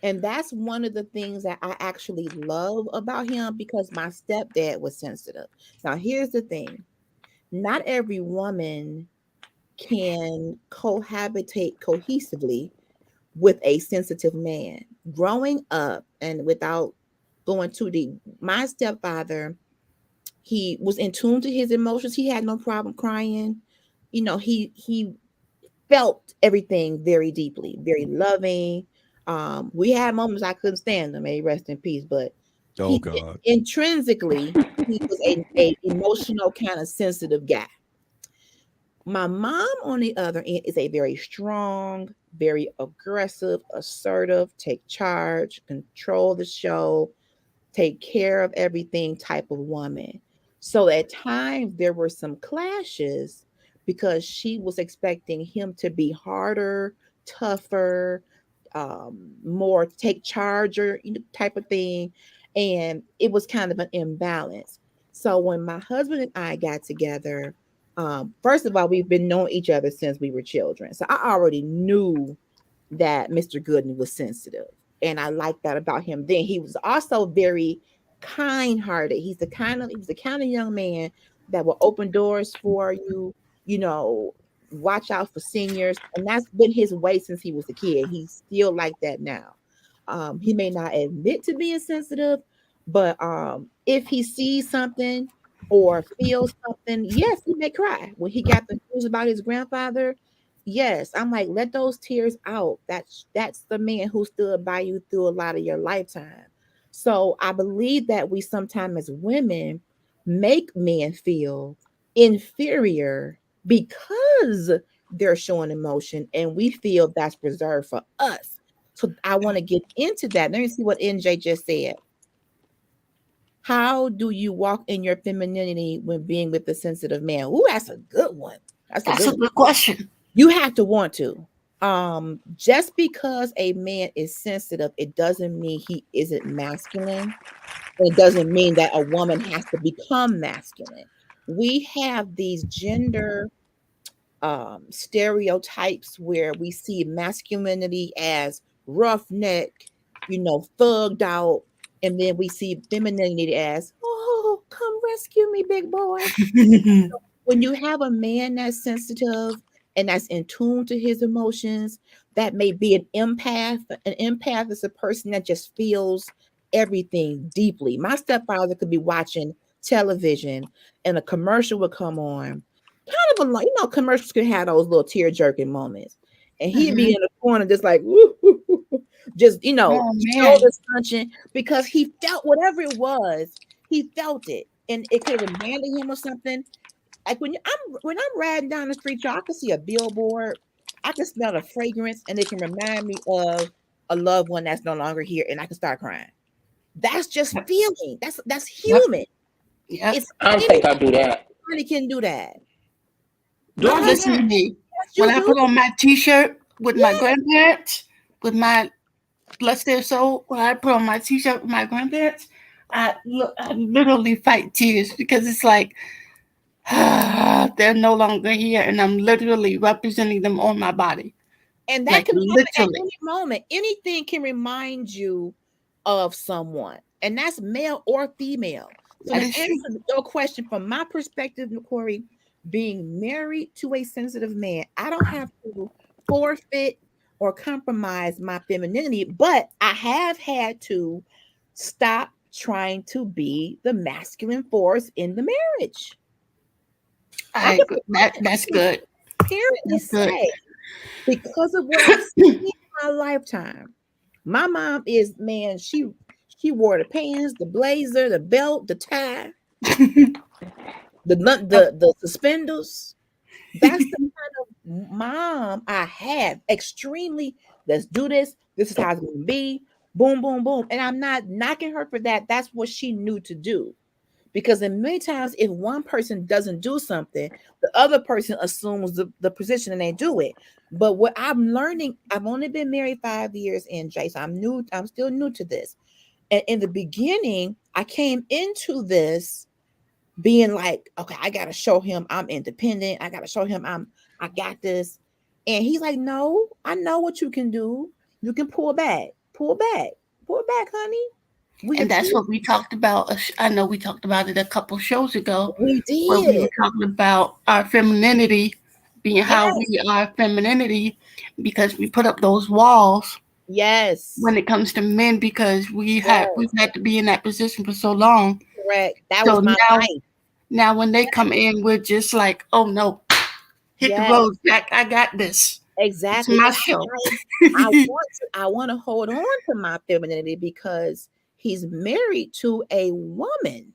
And that's one of the things that I actually love about him, because my stepdad was sensitive. Now, here's the thing. Not every woman can cohabitate cohesively with a sensitive man. Growing up, and without going too deep, my stepfather, he was in tune to his emotions. He had no problem crying. You know, he felt everything very deeply, very loving. We had moments I couldn't stand him, may he rest in peace, but God. Intrinsically, he was a emotional kind of sensitive guy. My mom, on the other end, is a very strong, very aggressive, assertive, take charge, control the show, take care of everything type of woman. So at times there were some clashes because she was expecting him to be harder, tougher, more take charge or type of thing. And it was kind of an imbalance. So when my husband and I got together, first of all, we've been knowing each other since we were children. So I already knew that Mr. Gooden was sensitive. And I liked that about him. Then he was also very kind-hearted. He was the kind of young man that will open doors for you, watch out for seniors. And that's been his way since he was a kid. He's still like that now. He may not admit to being sensitive, but if he sees something or feels something, yes, he may cry. When he got the news about his grandfather, yes, I'm like, let those tears out. That's the man who stood by you through a lot of your lifetime. So I believe that we sometimes as women make men feel inferior because they're showing emotion, and we feel that's reserved for us. So I want to get into that. Let me see what NJ just said. How do you walk in your femininity when being with a sensitive man? Ooh, that's a good one. That's a good question. You have to want to. Just because a man is sensitive, it doesn't mean he isn't masculine. It doesn't mean that a woman has to become masculine. We have these gender stereotypes where we see masculinity as roughneck, thugged out, and then we see femininity as, oh, come rescue me, big boy. So when you have a man that's sensitive and that's in tune to his emotions, that may be an empath. An empath is a person that just feels everything deeply. My stepfather could be watching television and a commercial would come on. Kind of a, commercials can have those little tear jerking moments. And he'd be in the corner just like, woo, woo, woo, just, shoulders punching, because he felt whatever it was, he felt it. And it could have reminded him of something. Like when I'm riding down the street, y'all, I can see a billboard, I can smell a fragrance, and it can remind me of a loved one that's no longer here, and I can start crying. That's just feeling. That's human. Yeah. I don't think I do that. Everybody can do that. Don't listen to me. When I put on my t-shirt with my grandparents, with my bless their soul, when I put on my t-shirt with my grandparents, I literally fight tears because it's like they're no longer here, and I'm literally representing them on my body. And that Like can happen at literally. any moment. Anything can remind you of someone, and that's male or female. So That to is answer true. your question from my perspective, Corey, being married to a sensitive man, I don't have to forfeit or compromise my femininity, but I have had to stop trying to be the masculine force in the marriage. I I can, agree. I That's can good. transparently That's good. say, because of what I've seen in my lifetime, my mom is, man, she wore the pants, the blazer, the belt, the tie, the suspenders. That's the kind of mom I have. Extremely, let's do this. This is how it's gonna be. Boom, boom, boom. And I'm not knocking her for that. That's what she knew to do. Because in many times, if one person doesn't do something, the other person assumes the position and they do it. But what I'm learning, I've only been married 5 years in, Jason. I'm still new to this. And in the beginning, I came into this being like, okay, I gotta show him I'm independent. I gotta show him I got this. And he's like, no, I know what you can do. You can pull back, honey. We And have that's what we talked about. I know we talked about it a couple shows ago, we where we did. were talking about our femininity being how Yes, we are femininity because we put up those walls yes, when it comes to men because we've yes, had to be in that position for so long. correct. That was So my life. now when they come in, we're just like, oh no, hit the Yes, road, Jack. I got this. It's exactly. my And show. I want to hold on to my femininity because he's married to a woman.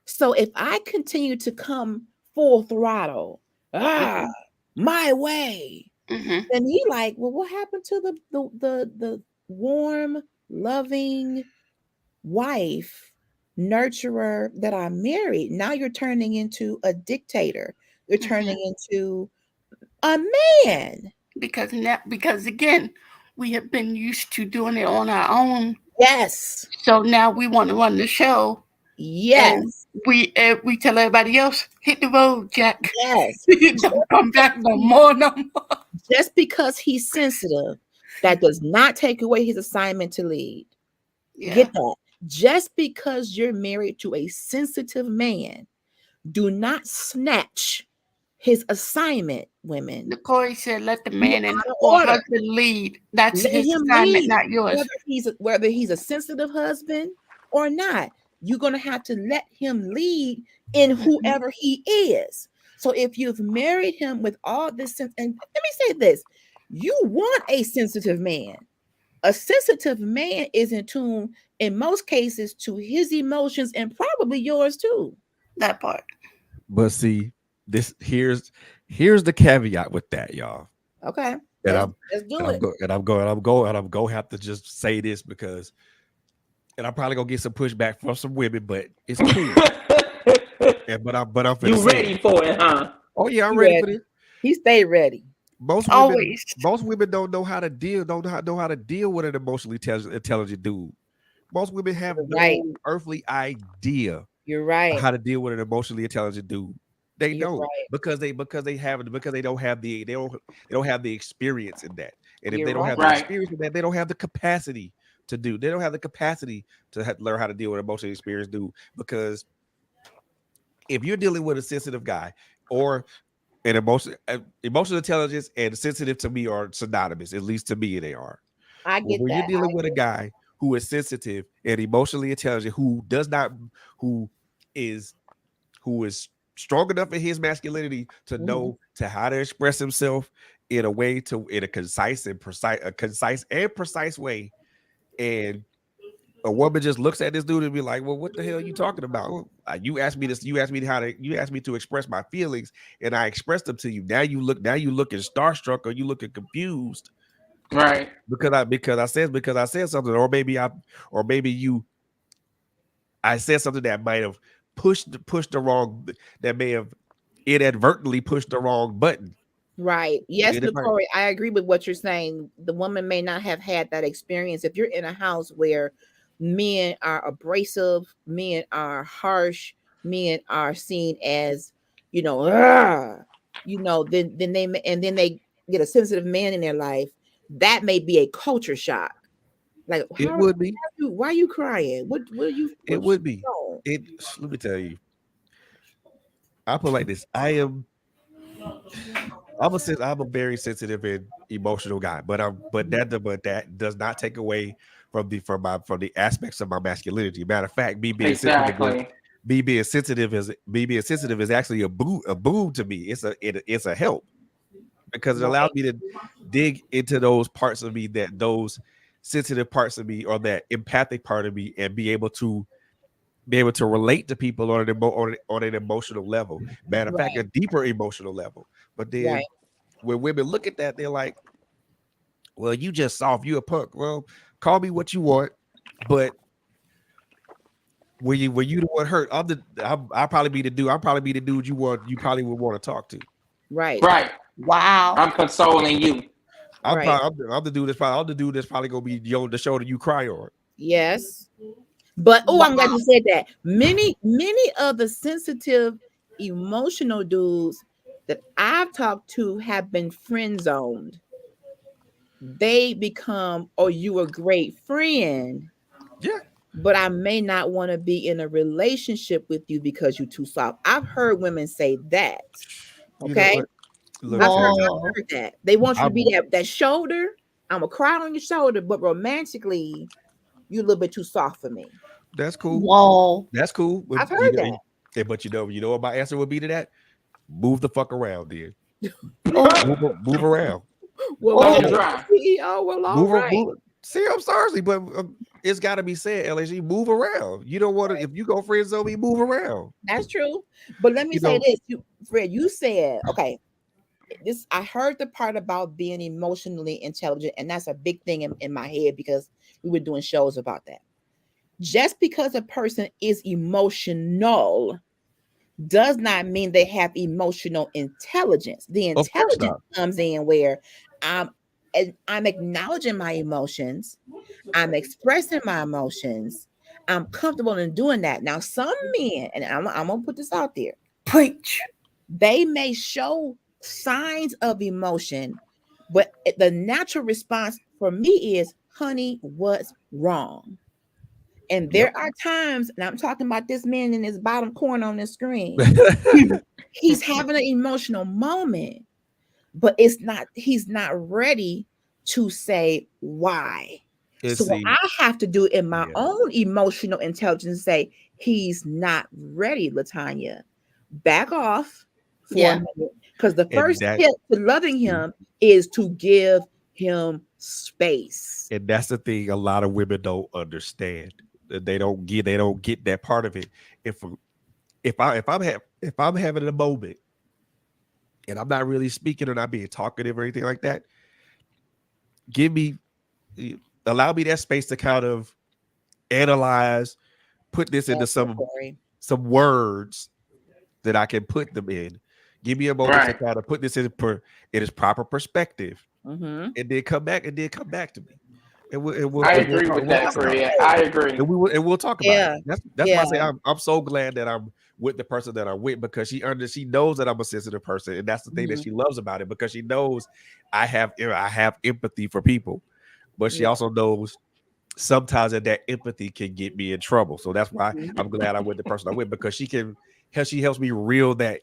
So if I continue to come full throttle, ah, Mhm, my way, mhm. then he like, well, what happened to the warm, loving wife, nurturer that I married? Now you're turning into a dictator. You're Mhm. turning into a man. Because again, we have been used to doing it on our own. Yes. So now we want to run the show, and Yes. we tell everybody else, hit the road, Jack. Yes. Don't come back no more, no more. Just because he's sensitive, that does not take away his assignment to lead. Yeah, Get that. Just because you're married to a sensitive man, do not snatch his assignment, women. the Corey said, let the You man and out of or order. husband lead. That's Let his him assignment, lead. not yours. Whether he's a sensitive husband or not, you're gonna have to let him lead in Mhm. whoever he is. So if you've married him with all this sense, and let me say this, you want a sensitive man. A sensitive man is in tune in most cases to his emotions and probably yours too. That part. But see, this here's the caveat with that, y'all. Okay, And let's I'm let's and do I'm it. go and I'm going and I'm going and I'm going to have to just say this because and I'm probably gonna get some pushback from some women, but it's cool. And but I'm finna You say it. ready for it, huh? Oh yeah, I'm He ready for ready. this. He stayed ready. Most women, Always. most women don't know how to deal with an emotionally intelligent dude. Most women have You're right. no earthly idea You're of right. how to deal with an emotionally intelligent dude. They You're don't right. because they don't have they don't have the experience in that. And if You're they don't right. have the Right. experience in that, they don't have the capacity to do. They don't have the capacity to learn how to deal with an emotionally experienced dude because if you're dealing with a sensitive guy or an emotional intelligence and sensitive to me are synonymous, at least to me they are. I Well, get when you're that. dealing with a guy who is sensitive and emotionally intelligent, who is who is strong enough in his masculinity to Mhm. know to how to express himself in a way in a concise and precise way, and a woman just looks at this dude and be like, "Well, what the hell are you talking about? You asked me this. You asked me to express my feelings, and I expressed them to you. Now you looking starstruck, or you looking confused Right. because I said something, or maybe I said something that might have pushed the wrong, that may have inadvertently pushed the wrong button. Right. Yes, It hurt. Corey, I agree with what you're saying. The woman may not have had that experience. If you're in a house where men are abrasive, men are harsh, men are seen as, "Ugh," then they get a sensitive man in their life. That may be a culture shock. Like, It would be. why are you crying? What are you? It What would be. you It. Let me tell you. I put it like this. I'm a very sensitive and emotional guy, but that does not take away from the aspects of my masculinity. Matter of fact, Exactly. me being sensitive is actually a boon to me. It's a help because it allows me to dig into those parts of me, those sensitive parts of me, or that empathic part of me, and be able to relate to people on an emotional level. Matter of fact, a deeper emotional level. But then Right. when women look at that, they're like, "Well, you just soft, you a punk." Well, call me what you want, but when you the one hurt, I'll probably be the dude. I'll probably be the dude you probably would want to talk to. Right. Right. Wow. I'm consoling you. I'm Right. I'm the dude that's probably gonna be the shoulder you cry on. Yes. But I'm glad you said that. Many of the sensitive, emotional dudes that I've talked to have been friend zoned. They become, "Oh, you a great friend, Yeah. but I may not want to be in a relationship with you because you're too soft." I've heard women say that. You know Okay. what? Look, I've Whoa. heard that. They want you to be I'm- that shoulder. I'm gonna cry on your shoulder, but romantically, you're a little bit too soft for me. that's cool. Whoa. That's cool. But I've heard that. But you know what my answer would be to that? Move the fuck around, dude. Oh. Move around. Well, Let we it Oh. dry. CEO. Well, all right. Move. See, I'm sorry, but it's got to be said, LHG. Move around. You don't want to. If you go friend zone me, move around. That's true. But let me You say know. this, Fred. You said, okay. I heard the part about being emotionally intelligent, and that's a big thing in my head because we were doing shows about that. Just because a person is emotional does not mean they have emotional intelligence. The Of course intelligence not. comes in where I'm acknowledging my emotions, I'm expressing my emotions, I'm comfortable in doing that. Now, some men, and I'm gonna put this out there, Preach. they may show signs of emotion, but the natural response for me is, "Honey, what's wrong?" And Yep. there are times, and I'm talking about this man in his bottom corner on the screen, he's having an emotional moment, but he's not ready to say why. So what See, I have to do in my yeah, own emotional intelligence, say, he's not ready, Latanya. Back off for a Yeah. minute. Because the and first step to loving him is to give him space. that's the thing. A lot of women don't understand. They don't get that part of it. If I'm having a moment and I'm not really speaking or not being talkative or anything like that, allow me that space to kind of analyze, put this into some words that I can put them in. Give me a moment to kind of put this in its proper perspective, and then come back to me. I agree with that, Fred. I agree. And we'll talk about it. That's why I say I'm so glad that I'm with the person that I'm with, because she knows that I'm a sensitive person, and that's the thing that she loves about it, because she knows I have empathy for people, but she also knows sometimes that empathy can get me in trouble. So that's why I'm glad I'm with the person I'm with, because she helps me reel that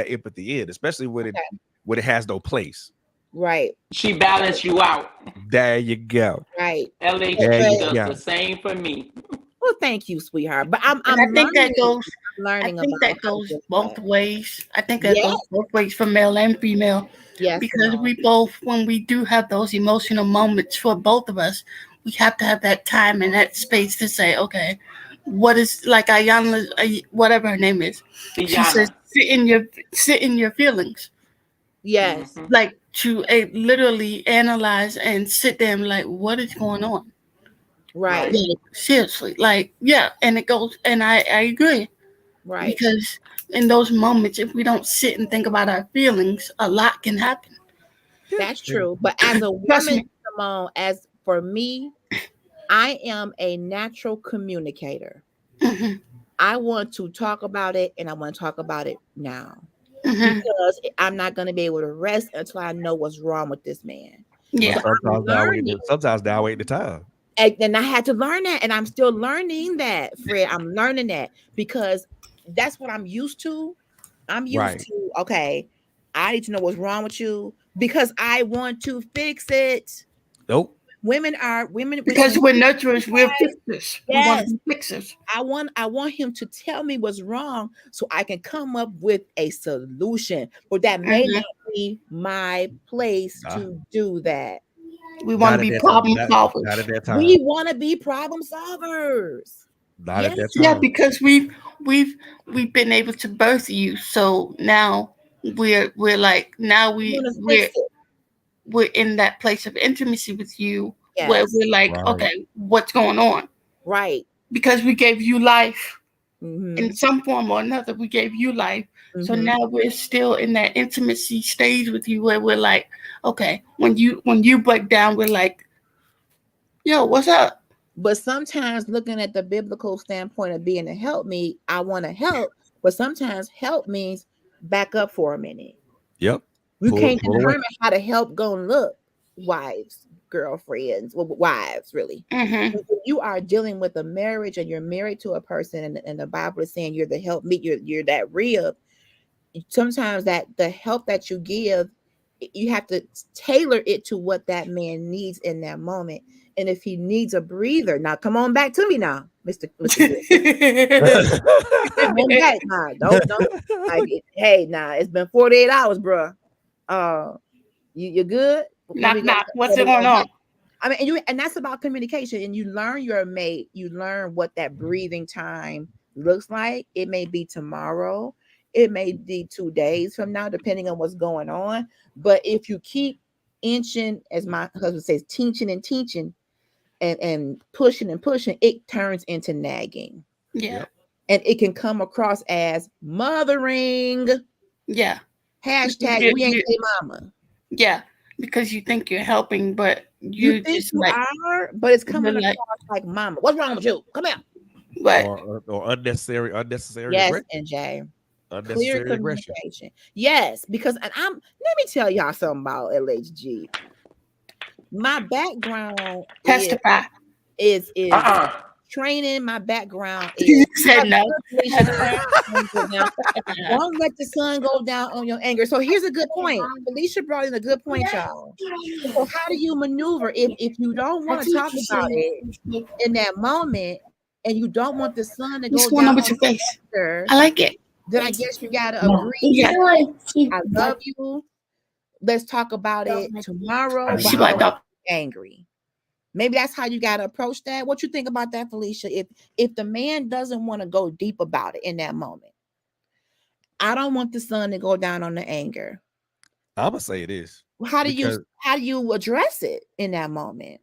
empathy in, especially when it has no place. Right. She balanced you out. There you go. Right. LHG does the same for me. Well, thank you, sweetheart. But I'm I think that goes. learning I think about that goes both ways. I think that goes both ways for male and female. Yes. Because we both, when we do have those emotional moments for both of us, we have to have that time and that space to say, okay, what is, like Ayana, whatever her name is, she says, sit in your feelings. Yes. Like to literally analyze and sit there and like, what is going on? Right. Like, seriously, like, yeah. And it goes, and I agree. Right. Because in those moments, if we don't sit and think about our feelings, a lot can happen. That's true. But as a Trust woman, me. Simone, as for me, I am a natural communicator. Mhm, I want to talk about it, and I want to talk about it now, mhm. because I'm not going to be able to rest until I know what's wrong with this man. Well, Yeah. So I'm learning, sometimes now wait the time. and I had to learn that, and I'm still learning that, Fred. I'm learning that because that's what I'm used to. I'm used Right. to, okay, I need to know what's wrong with you because I want to fix it. Nope. Women Because when we're nurturers, we're fixers. We want yes, to be fixers. I want him to tell me what's wrong so I can come up with a solution. But that may Mhm. not be my place Nah, to do that. We want not to at be that time. problem Not solvers. at that time. We want to be problem solvers. Not at Yes, that Yeah, time. because we've been able to birth you, so now we're like now we want to fix we're it. we're in that place of intimacy with you where Yes, we're like, Right. okay, what's going on? right. Because we gave you life Mm-hmm. in some form or another. We gave you life, so Mm-hmm. now we're still in that intimacy stage with you where we're like, okay, when you break down, we're like, yo, what's up? But sometimes, looking at the biblical standpoint of being a help me, I want to help. But sometimes help means back up for a minute. Yep. We can't Pull away. determine how to help gonna look, wives, girlfriends, well, wives, really. Mm-hmm. If you are dealing with a marriage and you're married to a person, and the Bible is saying you're the help meet, you're that rib. Sometimes that the help that you give, you have to tailor it to what that man needs in that moment. And if he needs a breather, now come on back to me now, Mr. Come on back now. Don't hey, now it's been 48 hours, bro. You good? Can we Knock go? knock. What's going on? I mean, and that's about communication. And you learn your mate. You learn what that breathing time looks like. It may be tomorrow. It may be 2 days from now, depending on what's going on. But if you keep inching, as my husband says, teaching and teaching, and pushing and pushing, it turns into nagging, Yeah. Yep. and it can come across as mothering. Yeah. Hashtag You, we ain't you, say mama. yeah. Because you think you're helping, but You you think just you like, are, but it's coming you're like, across like mama. What's wrong with you? Come here. what? Or unnecessary Yes, aggression. and Jay. Clear Unnecessary aggression. communication. Yes, because and let me tell y'all something about LHG. My background Testify. is Uh-uh. training. My background You is said no. don't let the sun go down on your anger. So here's a good point. Felicia brought in a good point, y'all. So how do you maneuver if you don't want to talk about it in that moment, and you don't want the sun to What's go going down on with on your face? your anger, I like it. then I guess you gotta agree. Yeah. I love you. Let's talk about it tomorrow, but She I like don't dog. get angry. Maybe that's how you gotta approach that. What you think about that, Felicia? If the man doesn't want to go deep about it in that moment, I don't want the sun to go down on the anger. I'm gonna say it is How do because you address it in that moment?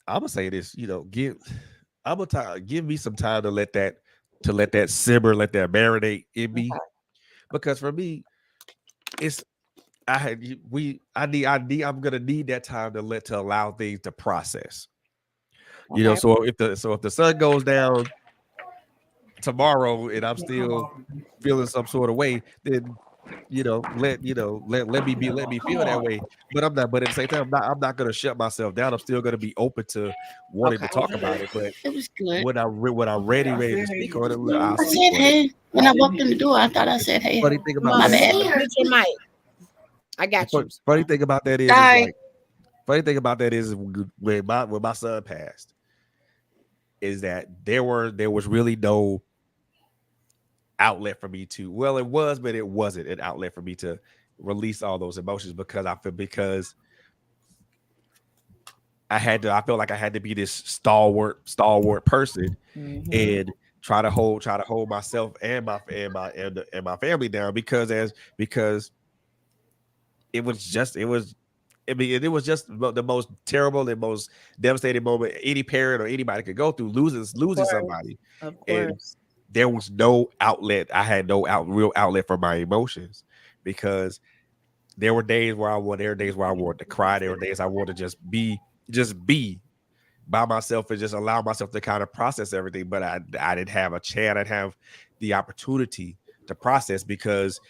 I'm gonna say this. Give me some time to let that simmer, let that marinate in me. Because for me, it's I'm gonna need that time to allow things to process. Okay. So if the sun goes down tomorrow and I'm still feeling some sort of way, then let me feel that way. But at the same time, I'm not gonna shut myself down. I'm still gonna be open to wanting Okay. to talk about it. But It was good. when I'm ready to speak on it, I'll I speak said on it. hey. When I walked in the door, I thought I said hey. Funny thing about Come on, My that, bad. mute your mic. I got you. funny thing about that is Sorry. like funny thing about that is when my son passed, is that there was really no outlet for me to, well, it was, but it wasn't an outlet for me to release all those emotions because I felt like I had to be this stalwart person Mhm. and try to hold myself and my family down because it was just the most terrible and most devastating moment any parent or anybody could go through, losing somebody. Of And course. there was no outlet. I had no real outlet for my emotions because there were days where I wanted to cry. There were days I wanted to just be by myself and just allow myself to kind of process everything. But I didn't have a chance. I didn't have the opportunity to process because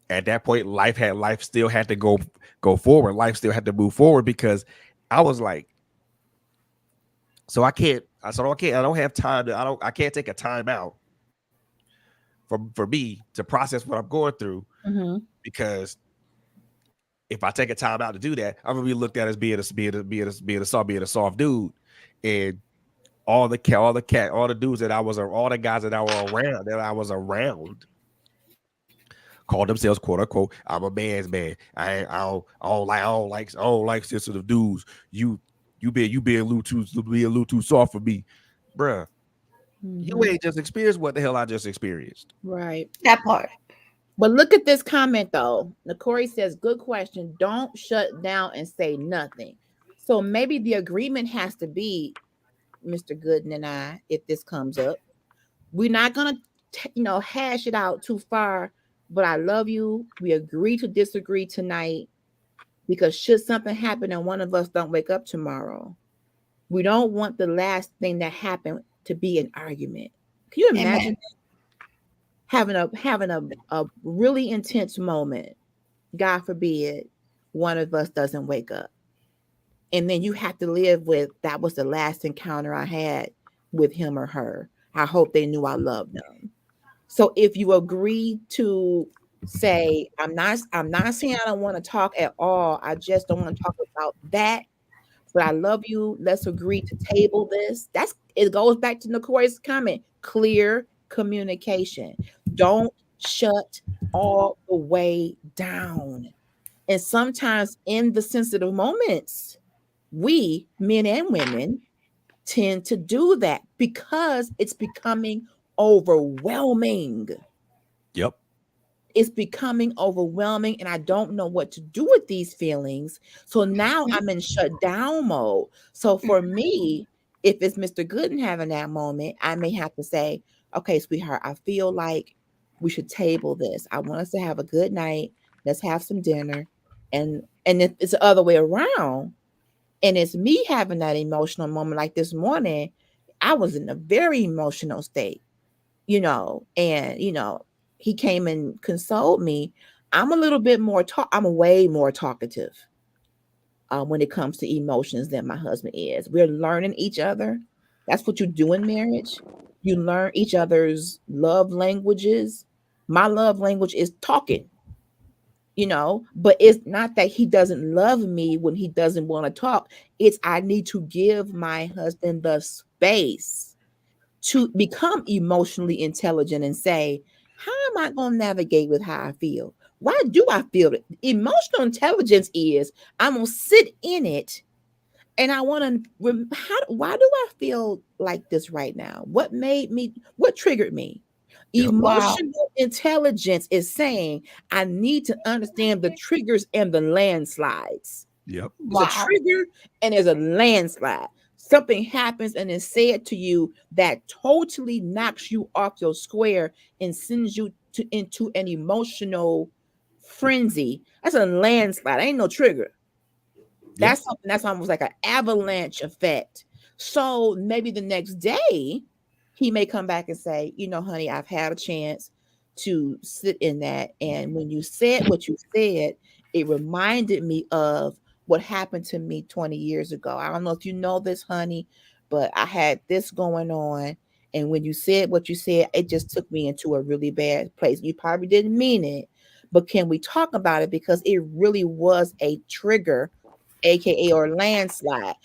at that point, life still had to go forward. Life still had to move forward because I was like, I don't have time I can't take a time out for me to process what I'm going through because if I take a time out to do that, I'm gonna be looked at as being a soft dude, and all the dudes that all the guys that I was around called themselves quote unquote I'm a man's man. I don't like sensitive dudes. You being a little too soft for me, bruh. You ain't just experienced what the hell I just experienced. Right. That part. But look at this comment though. Nakori says, good question. Don't shut down and say nothing. So maybe the agreement has to be, Mr. Gooden and I, if this comes up, we're not gonna hash it out too far, but I love you. We agree to disagree tonight because should something happen and one of us don't wake up tomorrow, we don't want the last thing that happened to be an argument. Can you imagine having a really intense moment? God forbid one of us doesn't wake up. And then you have to live with that was the last encounter I had with him or her. I hope they knew I loved them. So if you agree to say, I'm not saying I don't want to talk at all. I just don't want to talk about that. But I love you. Let's agree to table this. It goes back to Nakori's comment. Clear communication. Don't shut all the way down. And sometimes in the sensitive moments, we, men and women, tend to do that because it's becoming overwhelming. Yep. It's becoming overwhelming, and I don't know what to do with these feelings. So now I'm in shutdown mode. So for me, if it's Mr. Gooden having that moment, I may have to say, okay, sweetheart, I feel like we should table this. I want us to have a good night. Let's have some dinner. And if it's the other way around, and it's me having that emotional moment like this morning, I was in a very emotional state, and he came and consoled me. I'm way more talkative when it comes to emotions than my husband is. We're learning each other. That's what you do in marriage. You learn each other's love languages. My love language is talking, but it's not that he doesn't love me when he doesn't want to talk. It's I need to give my husband the space to become emotionally intelligent and say, how am I going to navigate with how I feel? Why do I feel it? Emotional intelligence is I'm going to sit in it and I want to, why do I feel like this right now? What triggered me? Yep. Emotional intelligence is saying I need to understand the triggers and the landslides. Yep. There's a trigger and there's a landslide. Something happens and is said to you that totally knocks you off your square and sends you into an emotional frenzy. That's a landslide. Ain't no trigger. That's something that's almost like an avalanche effect. So maybe the next day he may come back and say, honey, I've had a chance to sit in that. And when you said what you said, it reminded me of what happened to me 20 years ago. I don't know if you know this, honey, but I had this going on. And when you said what you said, it just took me into a really bad place. You probably didn't mean it, but can we talk about it? Because it really was a trigger, AKA or landslide.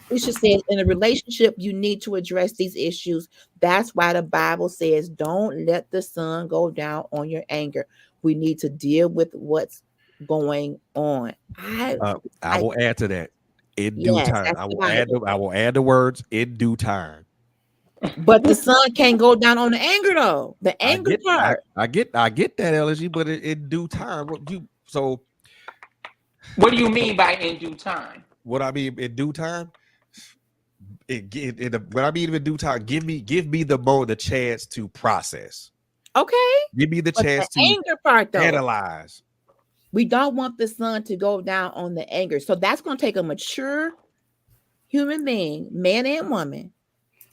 Bishop says in a relationship, you need to address these issues. That's why the Bible says, don't let the sun go down on your anger. We need to deal with what's going on. I will add to that in due time. I will add the words in due time. But the sun can't go down on the anger though. The anger part. I get that, LHG, but in due time. What do you mean by in due time? What I mean in due time, when I mean in due time, give me the chance to process. Okay. Give me the But chance the to anger part, though, analyze. we don't want the sun to go down on the anger. So that's going to take a mature human being, man and woman.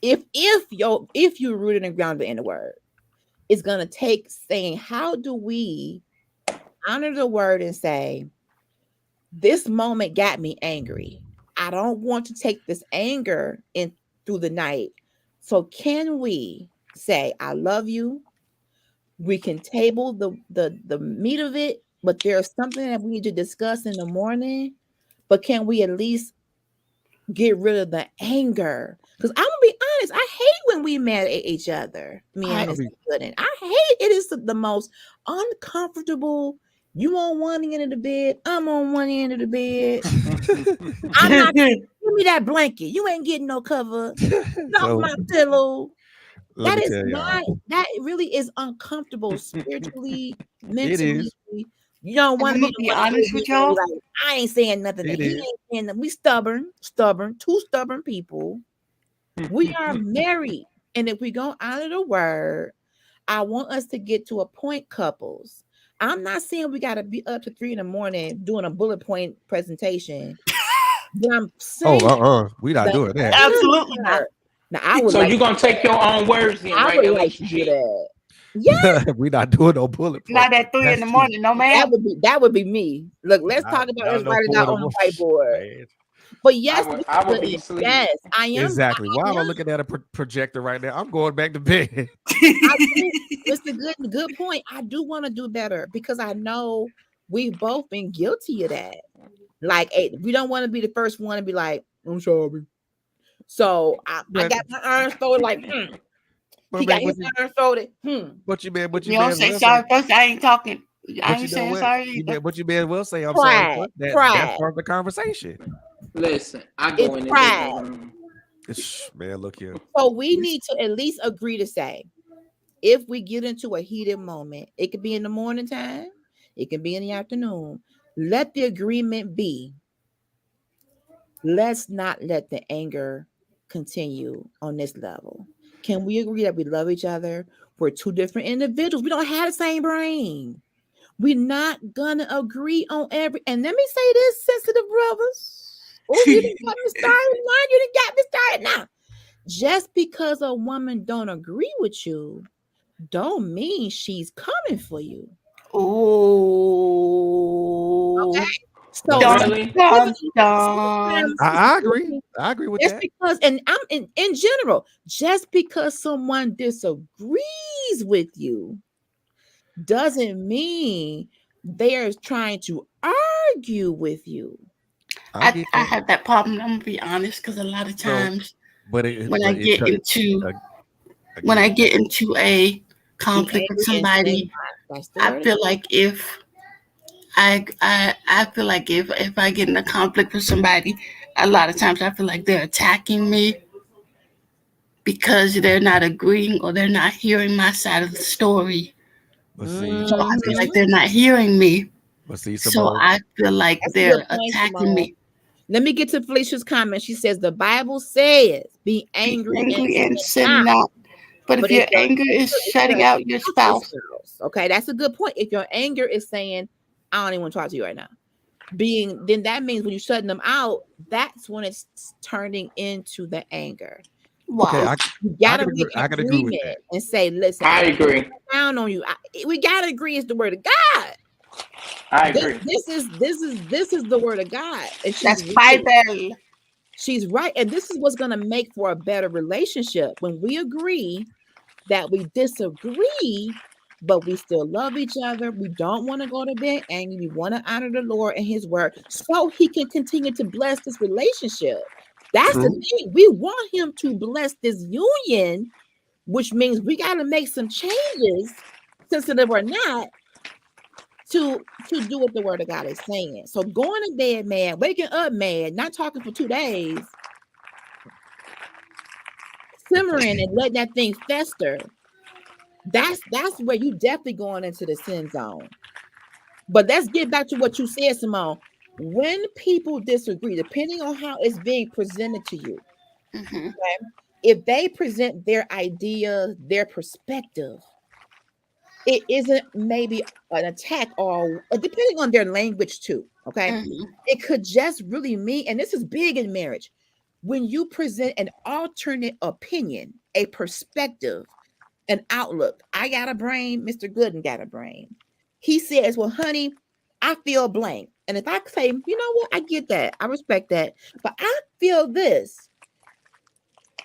If you're rooted and grounded in the word, it's going to take saying, how do we honor the word and say, this moment got me angry. I don't want to take this anger in through the night. So can we say, I love you? We can table the meat of it, but there's something that we need to discuss in the morning. But can we at least get rid of the anger? Because I'm gonna be honest, I hate when we mad at each other. Me and Miss Gooden. I hate it. Is the most uncomfortable. You on one end of the bed, I'm on one end of the bed. I'm not give me that blanket. You ain't getting no cover. Not my pillow. That is not, that really is uncomfortable spiritually, mentally. is. You don't want to be honest with y'all. like, I ain't saying nothing. He ain't saying that. We stubborn, two stubborn people. We are married. And if we go out of the word, I want us to get to a point, couples. I'm not saying we got to be up to 3 a.m. doing a bullet point presentation. But I'm saying, we not doing that. Absolutely not. Now, I would so you're going to take your own words in, right? I would like to do that. Yeah. We not doing no bullet point. Not at 3 That's a.m, no man. That would be me. Look, let's talk about let's write it out on the whiteboard. Man. But yes, I would be asleep. yes, I am. Exactly. Why am I looking at a projector right now? I'm going back to bed. It's a good point. I do want to do better because I know we've both been guilty of that. Like, we don't want to be the first one to be like, I'm sorry. So I got my arms folded like, He got his arms folded. But you man, you don't say sorry first. I ain't talking. I ain't saying sorry either. But you may as well say I'm Pride. sorry. That's part of the conversation. Listen, I go in there. Man, look here. So we need to at least agree to say, if we get into a heated moment, it could be in the morning time, it can be in the afternoon. Let the agreement be, let's not let the anger continue on this level. Can we agree that we love each other? We're two different individuals. We don't have the same brain. We're not gonna agree on every. And let me say this, sensitive brothers. Oh, you didn't got me started now. You didn't got me started now. Just because a woman don't agree with you, don't mean she's coming for you. Oh, okay. So really? I agree. I agree with just that. Because, and I'm in general, just because someone disagrees with you doesn't mean they're trying to argue with you. I have that problem. I'm gonna be honest, because a lot of times when I get into a conflict with somebody, I feel like if I feel like if I get in a conflict with somebody, a lot of times I feel like they're attacking me because they're not agreeing or they're not hearing my side of the story. So I feel like they're not hearing me. So I feel like they're attacking me. Let me get to Felicia's comment. She says the Bible says, "Be angry and sin not." But if your anger is shutting out your spouse, okay, that's a good point. If your anger is saying, "I don't even want to talk to you right now," then that means when you're shutting them out, that's when it's turning into the anger. Wow. Okay, you gotta make an agreement and say, "Listen, I agree. Down on you. We gotta agree. It's the word of God." I agree. This is the word of God. And that's Bible. She's right, and this is what's going to make for a better relationship when we agree that we disagree, but we still love each other. We don't want to go to bed angry. We want to honor the Lord and His word, so He can continue to bless this relationship. That's the thing. We want Him to bless this union, which means we got to make some changes, sensitive or not, to do what the word of God is saying. So going to bed mad, waking up mad, not talking for 2 days, simmering and letting that thing fester. That's where you definitely going into the sin zone. But let's get back to what you said, Simone. When people disagree, depending on how it's being presented to you, Mm-hmm. Okay? If they present their idea, their perspective, it isn't maybe an attack or depending on their language too. Okay. Mm-hmm. It could just really mean, and this is big in marriage, when you present an alternate opinion, a perspective, an outlook. I got a brain, Mr. Gooden got a brain. He says, well, honey, I feel blank. And if I say, you know what, I get that, I respect that, but I feel this.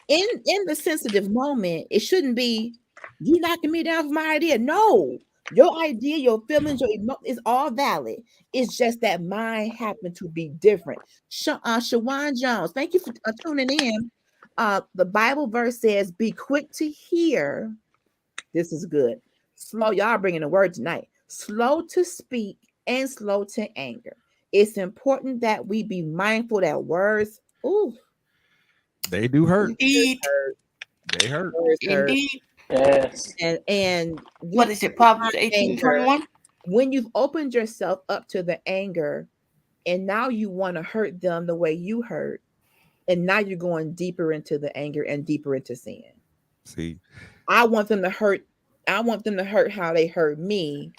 In the sensitive moment, it shouldn't be you knocking me down for my idea. No, your idea, your feelings, your is all valid. It's just that mine happened to be different. Shawan Jones, thank you for tuning in. The Bible verse says, "Be quick to hear." This is good. Slow, y'all bringing the word tonight. Slow to speak and slow to anger. It's important that we be mindful that words. Ooh, They do hurt. Indeed. They hurt. words hurt. Indeed. Yes. And What is it? Proverbs 18:21. when you've opened yourself up to the anger, and now you want to hurt them the way you hurt, and now you're going deeper into the anger and deeper into sin. See, I want them to hurt. I want them to hurt how they hurt me,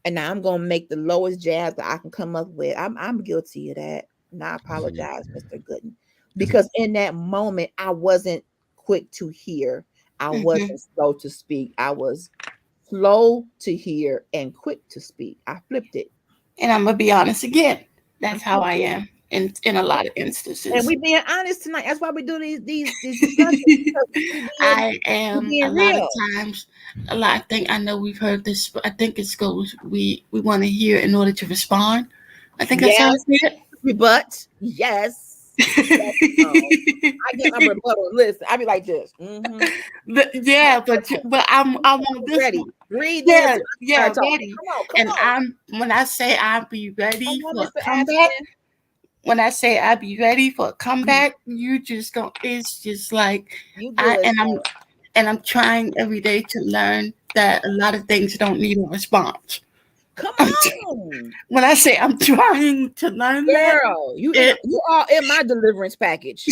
and now I'm gonna make the lowest jab that I can come up with. I'm guilty of that, and I apologize, Mr. Gooden, because in that moment I wasn't quick to hear. I wasn't slow to speak. I was slow to hear and quick to speak. I flipped it. And I'm gonna be honest again. That's how I am in a lot of instances. And we being honest tonight. That's why we do these discussions. I am a lot real. of times. A lot of things. I know we've heard this. But I think it goes. We want to hear in order to respond. I think that's how it. Rebut. Yes. I get my rebuttal. Listen, I be like this. But I want this. Ready. One. Read Yeah, this. yeah, Come ready. on. And when I say I'll be ready for a Mr. comeback, when I say I'll be ready for a comeback, you just go. It's just like I'm trying every day to learn that a lot of things don't need a response. Come on. When I say I'm trying to learn Girl, you are in my deliverance package.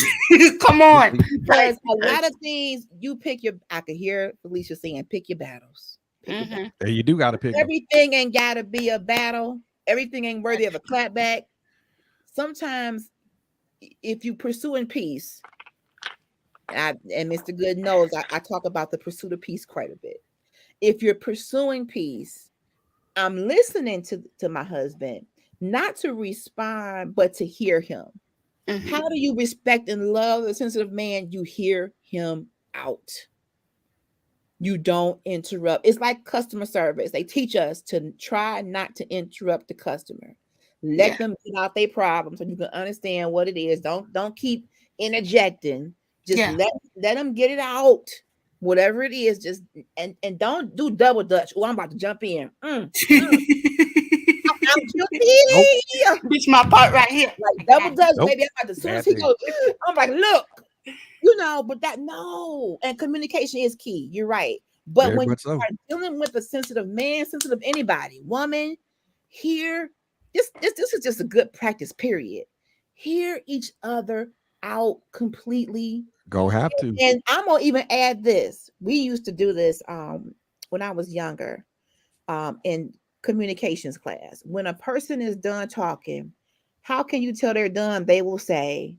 Come on. Because a lot of things you pick your, I could hear Felicia saying, pick your battles. And you do got to pick Everything ain't got to be a battle. Everything ain't worthy of a clapback. Sometimes if you pursuing peace, and Mr. Good knows I talk about the pursuit of peace quite a bit. If you're pursuing peace, I'm listening to my husband, not to respond, but to hear him. How do you respect and love a sensitive man? You hear him out. You don't interrupt. It's like customer service. They teach us to try not to interrupt the customer. Let them get out their problems so you can understand what it is. Don't keep interjecting. Just let them get it out. Whatever it is, just and don't do double dutch. Oh, I'm about to jump in. I'm This is my part right here. Like double dutch, baby. I'm about to, as soon as he goes, I'm like, look, but that no. And communication is key. You're right. But Very when you so. are dealing with a sensitive man, sensitive anybody, woman, hear this is just a good practice, period. Hear each other out completely. Go have to. And I'm gonna even add this. We used to do this when I was younger, in communications class. When a person is done talking, how can you tell they're done? They will say,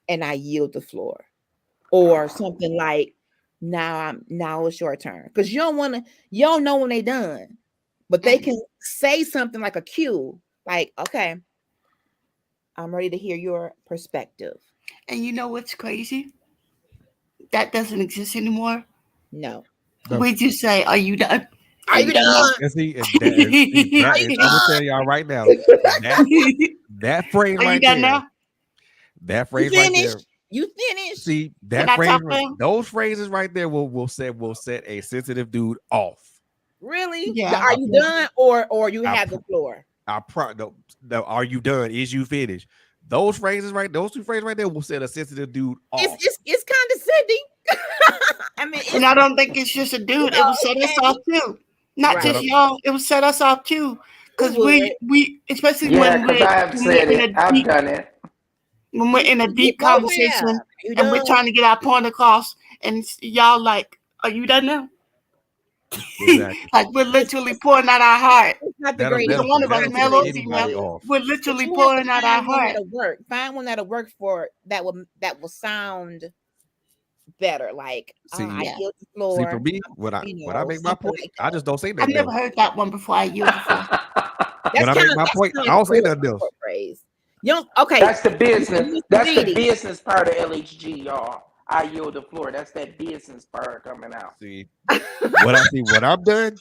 and I yield the floor. Or something like, now it's your turn. Because you don't know when they're done. But they can say something like a cue, like, okay, I'm ready to hear your perspective. And you know what's crazy? That doesn't exist anymore. No. We just say, are you done? Are you done? And see, I'm gonna tell y'all right now, that phrase right there. Now? That phrase right there. You finished. See, that phrase, those phrases right there will set a sensitive dude off. Really? Yeah. Are you done or you have the floor? No, are you done? Is you finished? Those two phrases right there will set a sensitive dude off. It's condescending. I mean, and I don't think it's just a dude. It will set us off too. Not just y'all. It will set us off too. Because we especially when I've said it. I've done it. when we're in a deep Get nowhere. conversation You and we're done? trying to get our point across, and y'all like, are you done now? Exactly. Like we're literally pouring out our heart. It's not the That'll greatest. Either one of us, that'll male set or anybody female, off. we're But literally you have to pouring out our find one heart. that'll work. Find one that'll work for that will sound better. Like See, I Yeah. yield the see, floor. for me, when I make my something point, like I that. just don't say I've nothing never else. heard that one before. I yield the floor. That's When I kind make of my point, like I don't say a nothing else. phrase. You don't, okay. That's the business. Mr. That's the Didi. business part of LHG, y'all. I yield the floor. That's that business part coming out. See, when I'm done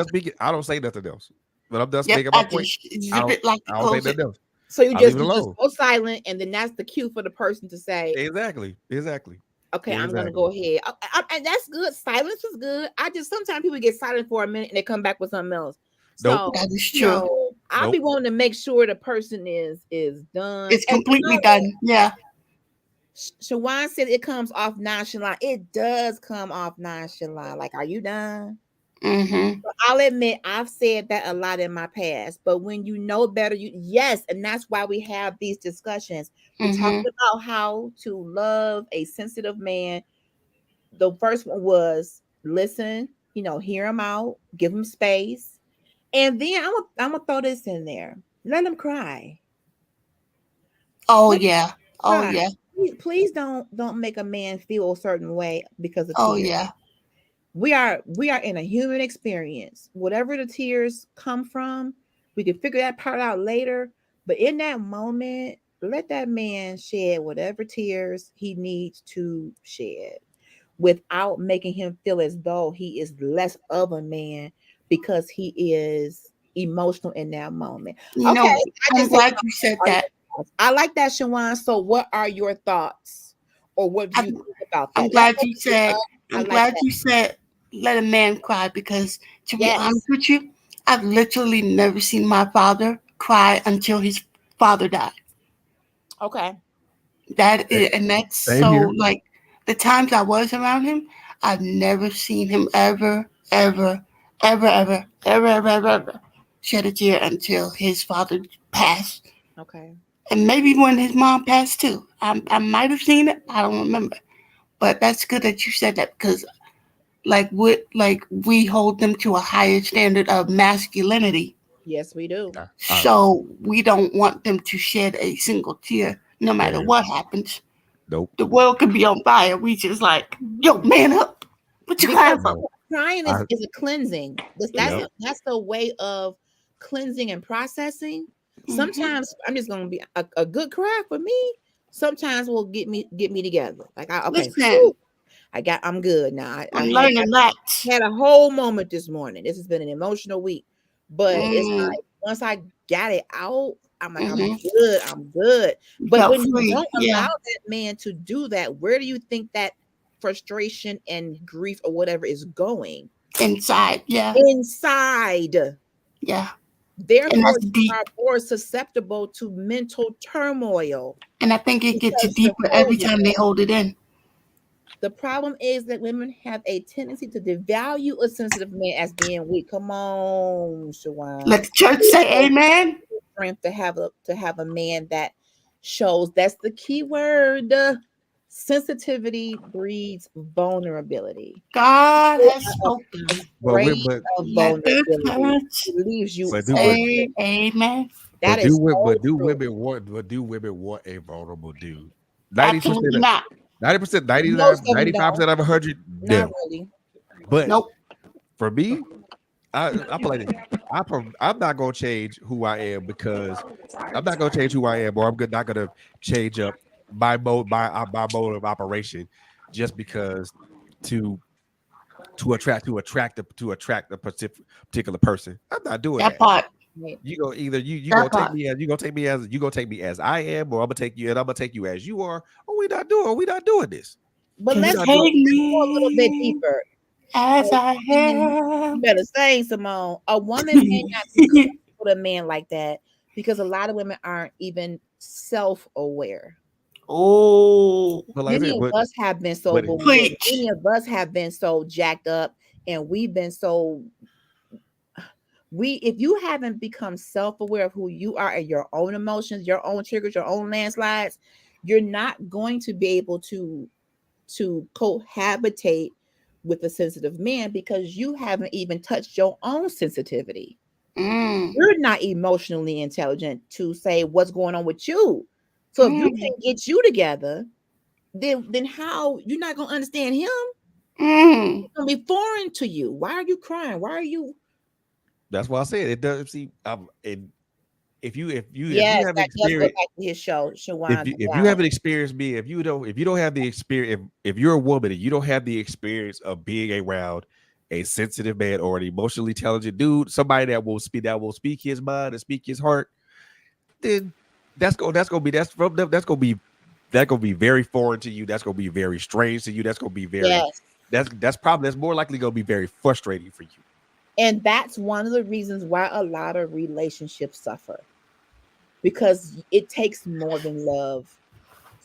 speaking, I don't say nothing else. When I'm done Yep, making my I point, just I zip it like I don't say close it. nothing else. So you I just leave it alone. go silent, and then that's the cue for the person to say, Exactly. "Okay, I'm going to Exactly. go ahead." And that's good. Silence is good. I just sometimes people get silent for a minute and they come back with something else. Nope. So That is you true. know, I'll be Nope. wanting to make sure the person is done. It's And completely you know, done. Yeah. Shawan said it comes off nonchalant. It does come off nonchalant. Like, are you done? Mm-hmm. But I'll admit I've said that a lot in my past. But when you know better, yes, and that's why we have these discussions. We talked about how to love a sensitive man. The first one was listen, hear him out, give him space, and then I'm gonna throw this in there. Let him cry. Oh Let him yeah. Oh cry. yeah. Please don't make a man feel a certain way because of Oh tears. yeah. We are in a human experience. Whatever the tears come from, we can figure that part out later. But in that moment, let that man shed whatever tears he needs to shed without making him feel as though he is less of a man because he is emotional in that moment. You know, I'm glad you said that. I like that, Shawan. So what are your thoughts? Or what do you think about that? I'm glad you said let a man cry, because to be honest with you, I've literally never seen my father cry until his father died. Okay. That's Same so here. like the times I was around him, I've never seen him ever shed a tear until his father passed. Okay. And maybe when his mom passed too. I might have seen it. I don't remember. But that's good that you said that, because we hold them to a higher standard of masculinity. Yes, we do. So we don't want them to shed a single tear, no matter what happens. Nope. The world could be on fire. We just like, yo, man up. What you crying for? Crying is a cleansing. That's the way of cleansing and processing. Sometimes I'm just gonna be a good cry for me. Sometimes will get me together. Like I'm good now. I'm learning that. Had a whole moment this morning. This has been an emotional week, but it's like once I got it out, I'm like, I'm good. But when you don't allow that man to do that, where do you think that frustration and grief or whatever is going? Inside. Inside. Yeah. Therefore, you are more susceptible to mental turmoil. And I think it gets deeper every time they hold it in. The problem is that women have a tendency to devalue a sensitive man as being weak. Come on, Shawan. Let the church say amen. Strength to have a man that shows. That's the key word. Sensitivity breeds vulnerability. God has spoken. Vulnerability. It leaves you. Amen. That is do women want a vulnerable dude? 90%, absolutely not. 90%, 95% of 100. Not really. But for me, I feel like I'm not gonna change who I am, because I'm not gonna change who I am, or I'm not gonna change up my mode of operation just because to attract a particular person. I'm not doing that. Part. You go either you gonna take me as I am, or I'm gonna take you as you are, or we not doing this. But let's go a little bit deeper. As I am. You better say, Simone. A woman may not be with a man like that because a lot of women aren't even self-aware. Oh, many of us have been so many of us have been so jacked up, and we've been so If you haven't become self-aware of who you are and your own emotions, your own triggers, your own landslides, you're not going to be able to cohabitate with a sensitive man because you haven't even touched your own sensitivity. You're not emotionally intelligent to say what's going on with you. So if you can't get you together, then how you're not gonna understand him? It's gonna be foreign to you. Why are you crying? Why are you? That's why I said it does. See, if you Yes, have that does go experience, back to his show. if you haven't experienced me, if you don't have the experience, if you're a woman and you don't have the experience of being around a sensitive man or an emotionally intelligent dude, somebody that will speak his mind and speak his heart, then that's gonna be very foreign to you. That's gonna be very strange to you. That's gonna be very that's more likely gonna be very frustrating for you. And that's one of the reasons why a lot of relationships suffer, because it takes more than love.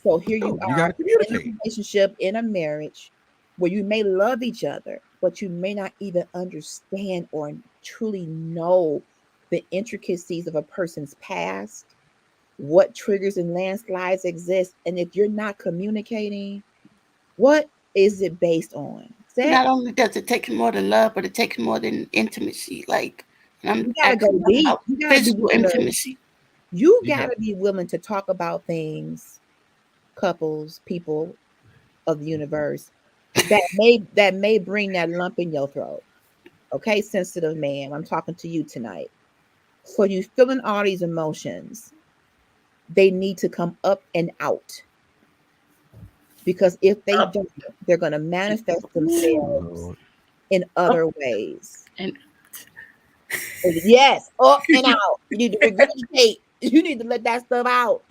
So here you You gotta are in a communicate. relationship, in a marriage, where you may love each other, but you may not even understand or truly know the intricacies of a person's past, what triggers and landslides exist. And if you're not communicating, what is it based on? Not only does it take more than love, but it takes more than intimacy. Like, I'm You gotta go actually talking deep. about physical intimacy. You gotta be willing to talk about things, couples, people of the universe that may bring that lump in your throat. Okay, sensitive man, I'm talking to you tonight. So you feeling all these emotions, they need to come up and out. Because if they don't, they're going to manifest themselves in other ways. And yes, up and out. You need to regurgitate. You need to let that stuff out.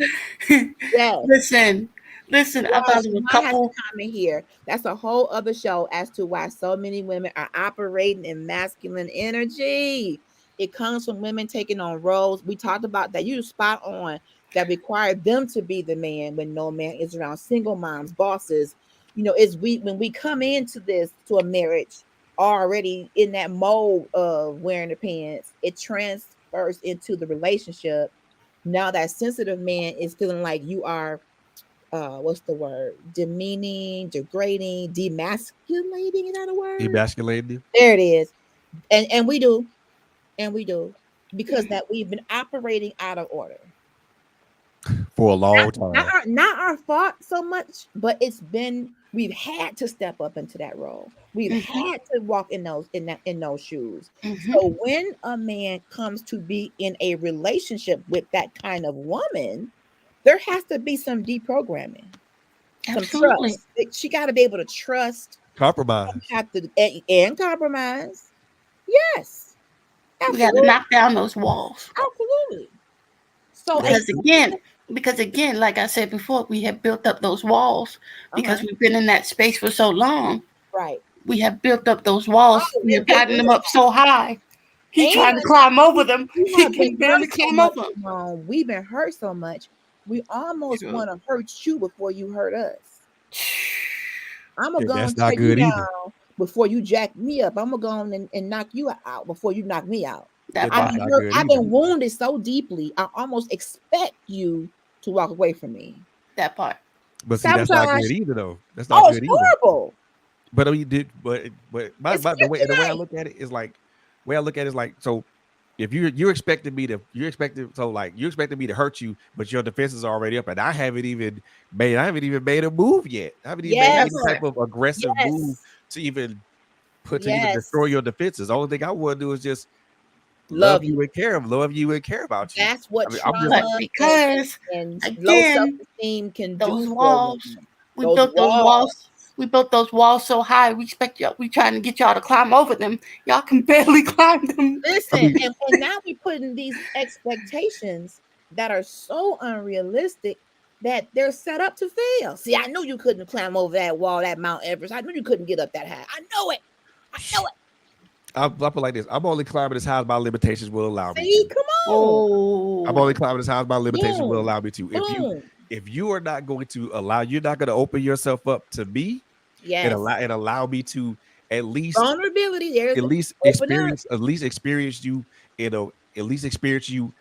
Yes. Listen. I thought of a couple. Comment here. That's a whole other show as to why so many women are operating in masculine energy. It comes from women taking on roles. We talked about that. You spot on. That require them to be the man when no man is around. Single moms, bosses. It's when we come into to a marriage already in that mode of wearing the pants, it transfers into the relationship. Now that sensitive man is feeling like you are what's the word? Demeaning, degrading, demasculating. Is that a word? Demasculating. There it is. And we do. Because that we've been operating out of order. For a long time. Not our fault so much, but we've had to step up into that role. We've had to walk in those shoes. So when a man comes to be in a relationship with that kind of woman, there has to be some deprogramming. Absolutely. Some trust. She got to be able to trust. Compromise. And compromise. Yes. Absolutely. We got to knock down those walls. Absolutely. So because again, like I said before, we have built up those walls because we've been in that space for so long. Right. We have built up those walls. We have gotten them up so high. He's trying to climb over them. He can barely climb over them. We've been hurt so much. We almost want to hurt you before you hurt us. I'm going to go and take you down before you jack me up. I'm going to go on and knock you out before you knock me out. I've been wounded so deeply. I almost expect you to walk away from me. That part. But see, that's not good either, though. That's not good either. Horrible. But the way I look at it is like, so if you expected me to hurt you, but your defenses are already up, and I haven't even made a move yet. I haven't even made any type of aggressive move to even destroy your defenses. The only thing I want to do is just love you and care about you. That's what trauma because and again, low self-esteem can those do. Walls. We built those walls. We built those walls so high. We expect y'all. We trying to get y'all to climb over them. Y'all can barely climb them. Listen, and now we putting these expectations that are so unrealistic that they're set up to fail. See, I knew you couldn't climb over that wall at Mount Everest. I knew you couldn't get up that high. I know it. I'll put it like this. I'm only climbing as high as my limitations will allow me. See, come on. I'm only climbing as high as my limitations will allow me to. If you are not going to you're not going to open yourself up to me, and allow me to at least vulnerability. There's at least open up. experience you in a at least experience you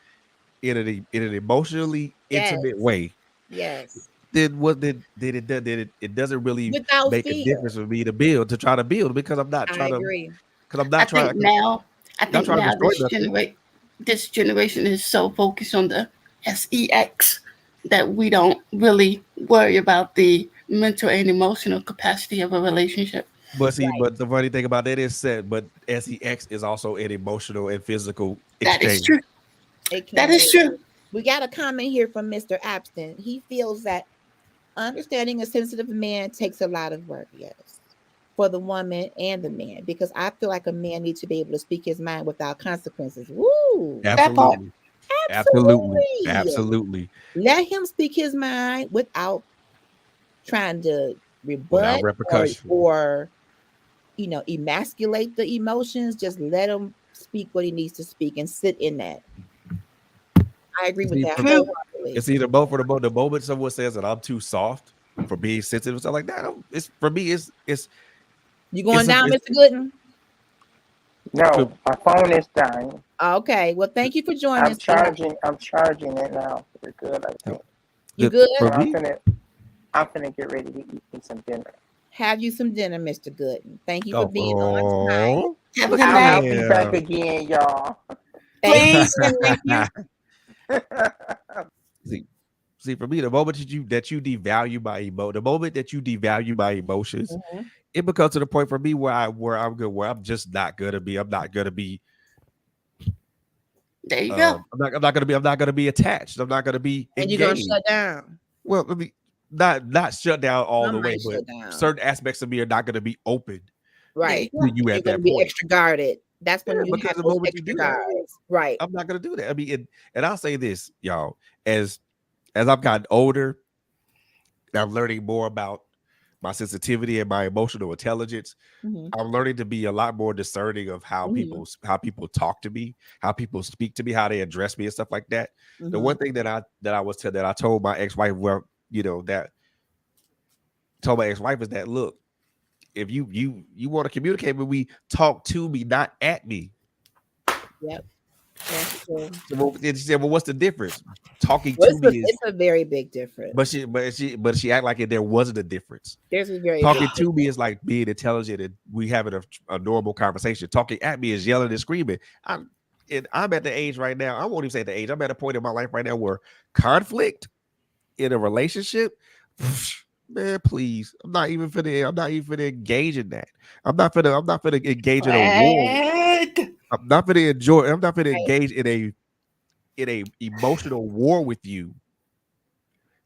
in an emotionally Yes. intimate way. Yes. Then what did it doesn't really Without make a fear. difference for me to try to build because I'm not I trying to agree. because I'm I not think trying now, I not think trying to now destroy nothing. this generation is so focused on the sex that we don't really worry about the mental and emotional capacity of a relationship. But see, Right. but the funny thing about that is said, but sex is also an emotional and physical That is exchange. true. It That can is be. true. We got a comment here from Mr. Abston. He feels that understanding a sensitive man takes a lot of work. Yes. For the woman and the man, because I feel like a man needs to be able to speak his mind without consequences. Woo! That part. Absolutely. Let him speak his mind without trying to Without rebut repercussion. or emasculate the emotions. Just let him speak what he needs to speak and sit in that. I agree with that wholeheartedly. It's either both or the moment someone says that I'm too soft for being sensitive, stuff like that. It's for me. It's you going down, Mr. Gooden? No, my phone is dying. Okay. Well, thank you for joining us. I'm charging it now. We're good, I think. You good? So I'm finna get ready to eat me some dinner. Have you some dinner, Mr. Gooden. Thank you for being on tonight. Have a good night. I'll be back again, y'all. Please. Thank you. See, for me, the moment that you devalue my the moment that you devalue my emotions, it becomes to the point for me where I'm just not gonna be. I'm not gonna be. There you go. I'm not gonna be attached. I'm not gonna be engaged. And you're gonna shut down. Well, let me not shut down all the way, but down. certain aspects of me are not gonna be open. Right. To you you're at gonna that be point. extra guarded. That's when you have those extra guards. Right. I'm not gonna do that. I mean, and I'll say this, y'all, as I've gotten older, I'm learning more about my sensitivity and my emotional intelligence. I'm learning to be a lot more discerning of how people talk to me, how people speak to me, how they address me and stuff like that. The one thing that I told my ex-wife, well, that told my ex-wife is that, look, if you want to communicate with me, talk to me, not at me. Yep. That's true. So she said, well, what's the difference? Talking to me it's a very big difference. But she act like there wasn't a difference. There's a very talking to me is like being intelligent and we having a normal conversation. Talking at me is yelling and screaming. I'm at the age right now. I won't even say the age. I'm at a point in my life right now where conflict in a relationship, man, please. I'm not even finna engage in that. I'm not finna engage in a war. I'm not finna engage in a emotional war with you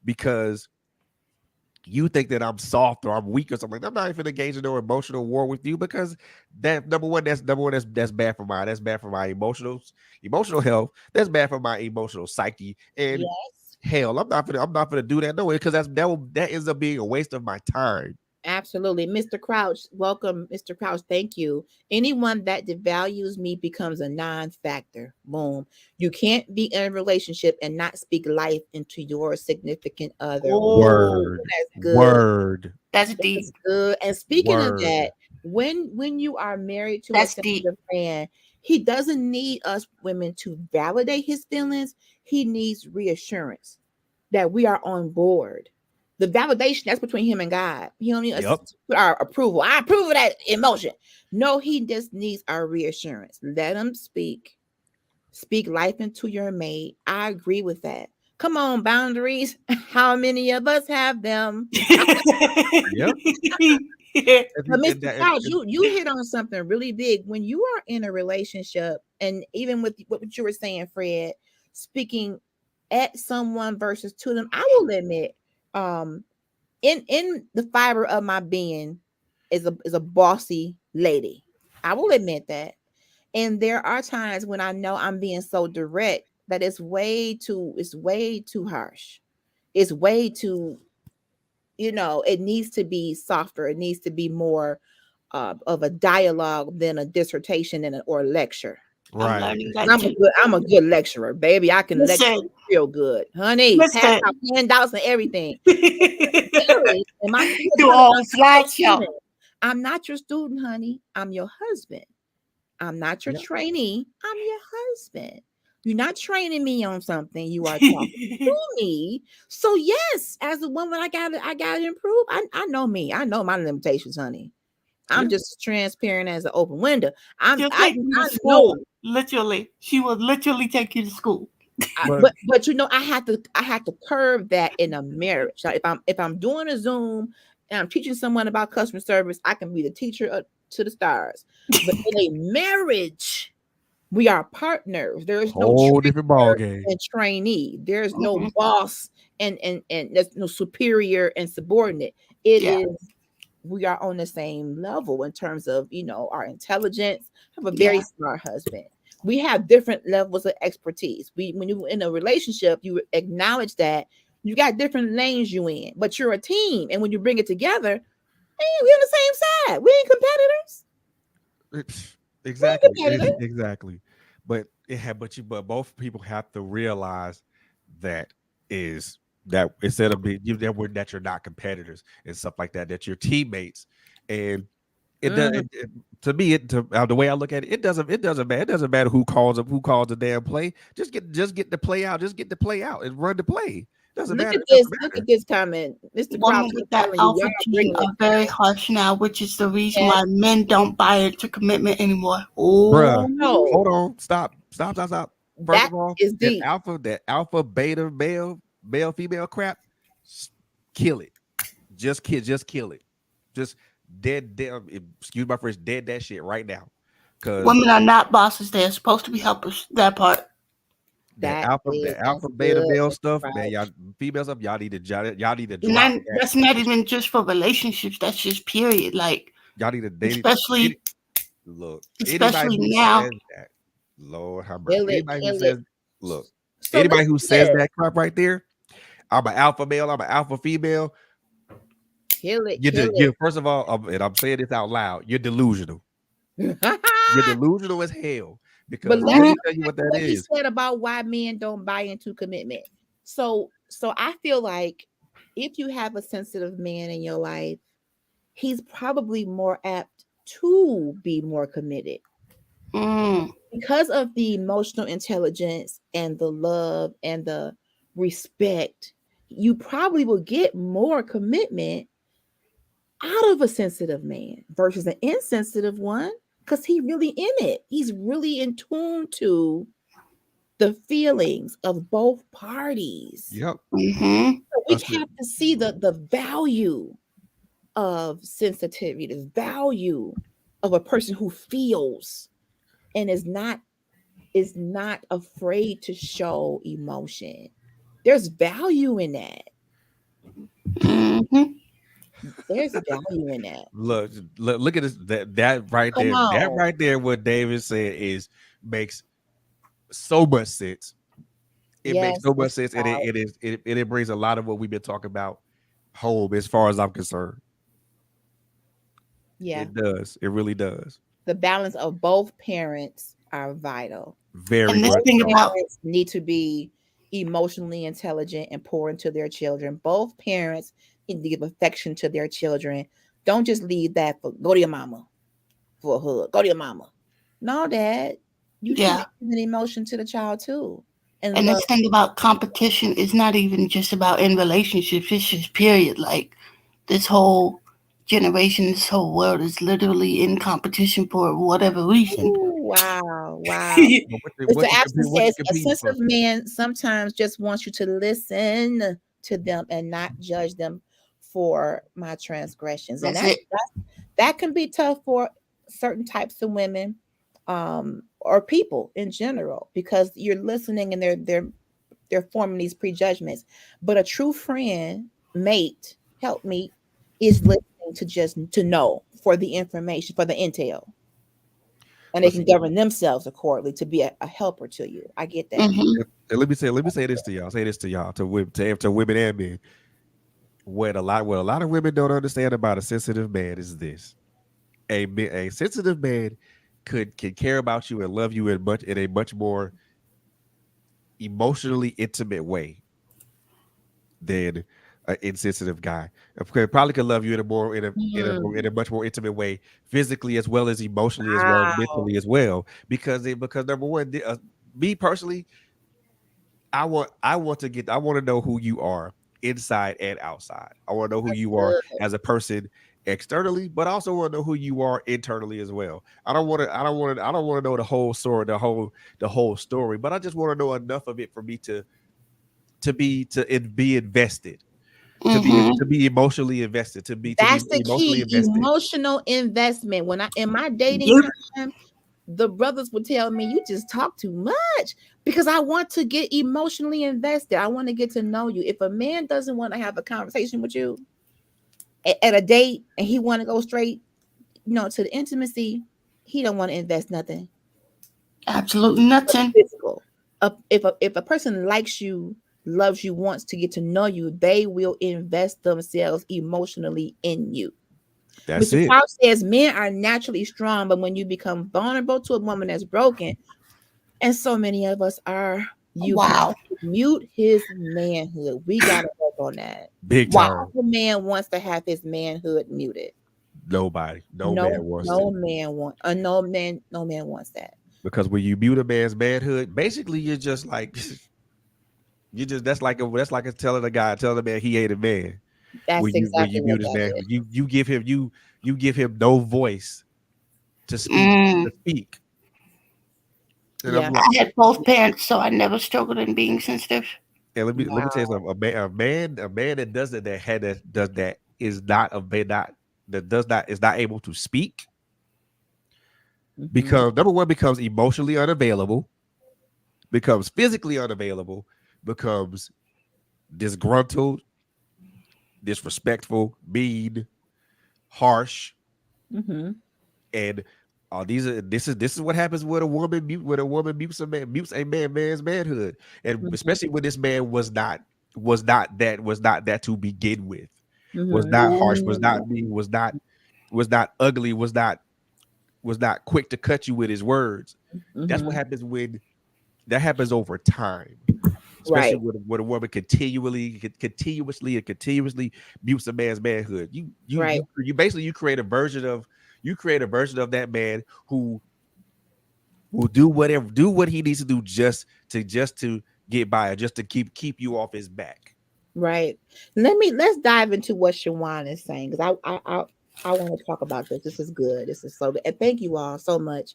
because you think that I'm soft or I'm weak or something. I'm not even engaging in no emotional war with you because that's bad for mine. That's bad for my emotional health. That's bad for my emotional psyche. And hell, I'm not gonna do that no way because that ends up being a waste of my time. Absolutely. Mr. Crouch, welcome. Mr. Crouch, thank you. Anyone that devalues me becomes a non-factor. Boom. You can't be in a relationship and not speak life into your significant other. Word. That's good. Word. That's deep. Good. And speaking of that, when you are married to a sensitive man, he doesn't need us women to validate his feelings. He needs reassurance that we are on board. The validation, that's between him and God. He don't need us to put our approval. I approve of that emotion. No, he just needs our reassurance. Let him speak. Speak life into your mate. I agree with that. Come on, boundaries. How many of us have them? Yep. But Mr. Crouch, you hit on something really big. When you are in a relationship, and even with what you were saying, Fred, speaking at someone versus to them, I will admit, in the fiber of my being is a bossy lady. I will admit that. And there are times when I know I'm being so direct that it's way too harsh. It's way too, it needs to be softer. It needs to be more of a dialogue than a dissertation or a lecture. Right. I'm a good lecturer, baby. I can lecture real good, honey. Pass out handouts and everything. Do all slideshow. I'm not your student, honey. I'm your husband. I'm not your Yep. trainee. I'm your husband. You're not training me on something. You are talking to me. So yes, as a woman, I gotta improve. I know me. I know my limitations, honey. I'm Yeah. just transparent as an open window. She'll I take you to know. school. Literally, she will literally take you to school. But you know, I had to curb that in a marriage. Like if I'm doing a Zoom and I'm teaching someone about customer service, I can be the teacher to the stars. But in a marriage, we are partners. There's no Whole different ball trainer game. and trainee. There's no Mhm. boss and there's no superior and subordinate. It Yeah. is we are on the same level in terms of our intelligence. I have a very Yeah. smart husband. We have different levels of expertise. When you're in a relationship, you acknowledge that you got different lanes you in, but you're a team. And when you bring it together, hey, we're on the same side. We ain't competitors. Exactly. Competitors. Exactly. But but both people have to realize that is that instead of being that you're not competitors and stuff like that, that you're teammates. And it does to me, the way I look at it, it doesn't matter who calls the damn play. Just get the play out, and run the play. Doesn't Look matter. at It this. doesn't Look matter. at this comment. Mr. Women Crouch is with that telling you alpha y'all gene bringing are it very down. harsh now, which is the reason Yes. why men don't buy into commitment anymore. Bruh, Oh No. hold on. Stop. First That of all, is deep. that alpha beta male female crap, kill it. Just kill it. Just dead. Excuse my French, dead that shit right now. Cause women are not bosses. They're supposed to be helpers. That part. That is the alpha beta good, male Mr. stuff, man. Crouch. Female stuff, y'all need to And drop that. that's not even just for relationships. That's just period. Like, Y'all need to date it. especially Look, anybody especially who now. says that, Lord have mercy. Kill it, Anybody who kill says, it. look, So anybody listen who to says this. that crap right there, I'm an alpha male, I'm an alpha female. Kill it, You first of all, and I'm saying this out loud, you're delusional. kill You're it. delusional as hell. But Because let's let go me Mhm. tell you back what to that what he is. said about why men don't buy into commitment. So I feel like if you have a sensitive man in your life, he's probably more apt to be more committed Mm. because of the emotional intelligence and the love and the respect. You probably will get more commitment out of a sensitive man versus an insensitive one because he's really in it. He's really in tune to the feelings of both parties. Yep. Hmm. So we That's it. have to see the value of sensitivity, the value of a person who feels and is not afraid to show emotion. There's value in that. Hmm. There's value in that. Look at this. That right Come there. That on. right there, what David said makes so much sense. It makes Yes, so much Mr. sense, and Cloud. it brings a lot of what we've been talking about home, as far as I'm concerned. Yeah. It does. It really does. The balance of both parents are vital. Very And this much Both thing so. about parents need to be emotionally intelligent and pour into their children. Both parents need to give affection to their children. Don't just leave that for go to your mama for a hug. Go to your mama. No, dad, you should yeah. be giving emotion to the child too. And And love. this thing about competition is not even just about in relationships. It's just period. Like, this whole generation, this whole world is literally in competition for whatever reason. Ooh, wow, wow. Mr. Ashton What you says a competing for? sensitive man sometimes just wants you to listen to them and not judge them for my transgressions. And That's it. that can be tough for certain types of women or people in general because you're listening and they're forming these prejudgments. But a true friend, mate, help me, is listening to just to know for the information, for the intel and they But can see, govern themselves accordingly to be a helper to you. I get that. Hmm. and let me say this to y'all. Say this to y'all, to women and men. What a lot of women don't understand about a sensitive man is this: a sensitive man can care about you and love you in a much more emotionally intimate way than an insensitive guy. Okay, probably could love you in a more in a much more intimate way, physically as well as emotionally as well as Wow. mentally as well. Because number one, me personally, I want to know who you are inside and outside. I want to know who you are Good. as a person externally, but also want to know who you are internally as well. I don't want to know the whole story, the whole story, but I just want to know enough of it for me be invested, Mm-hmm. to be emotionally invested, to be That's the emotionally key. invested. Emotional investment. When I in my dating Yep. time, the brothers would tell me, you just talk too much because I want to get emotionally invested. I want to get to know you. If a man doesn't want to have a conversation with you at a date and he want to go straight, to the intimacy, he don't want to invest nothing Absolutely nothing. physical. If a person likes you, loves you, wants to get to know you, they will invest themselves emotionally in you. That's Mr. it. Clark says men are naturally strong, but when you become vulnerable to a woman that's broken, and so many of us are, you have Wow. to mute his manhood. We gotta work on that. Big Wow. time. No man wants to have his manhood muted. Nobody, no No, man wants no to. man no man wants that. Because when you mute a man's manhood, basically you're just like you just that's like telling a man he ain't a man. That's When exactly you what mute his that manhood, is. you give him no voice Mm. to speak. And I'm Yeah. like, I had both parents, so I never struggled in being sensitive. and let me tell you Wow. something. A man that does that does that is not a man not that does not is not able to speak, Mhm. because number one, becomes emotionally unavailable, becomes physically unavailable, becomes disgruntled, disrespectful, mean, harsh, Mhm. and this is what happens when a woman mutes man's manhood, and Mhm. especially when this man was not that to begin with, was Mhm. not harsh, was Mm. not mean, was not ugly, was not quick to cut you with his words. That's what Mhm. happens when that happens over time, especially Right. when a woman continuously mutes a man's manhood. Right. You basically you create a version of that man who will do what he needs to do just to get by, or just to keep you off his back. Right. Let's dive into what Shawan is saying, because I want to talk about this. This is good. This is so good. And thank you all so much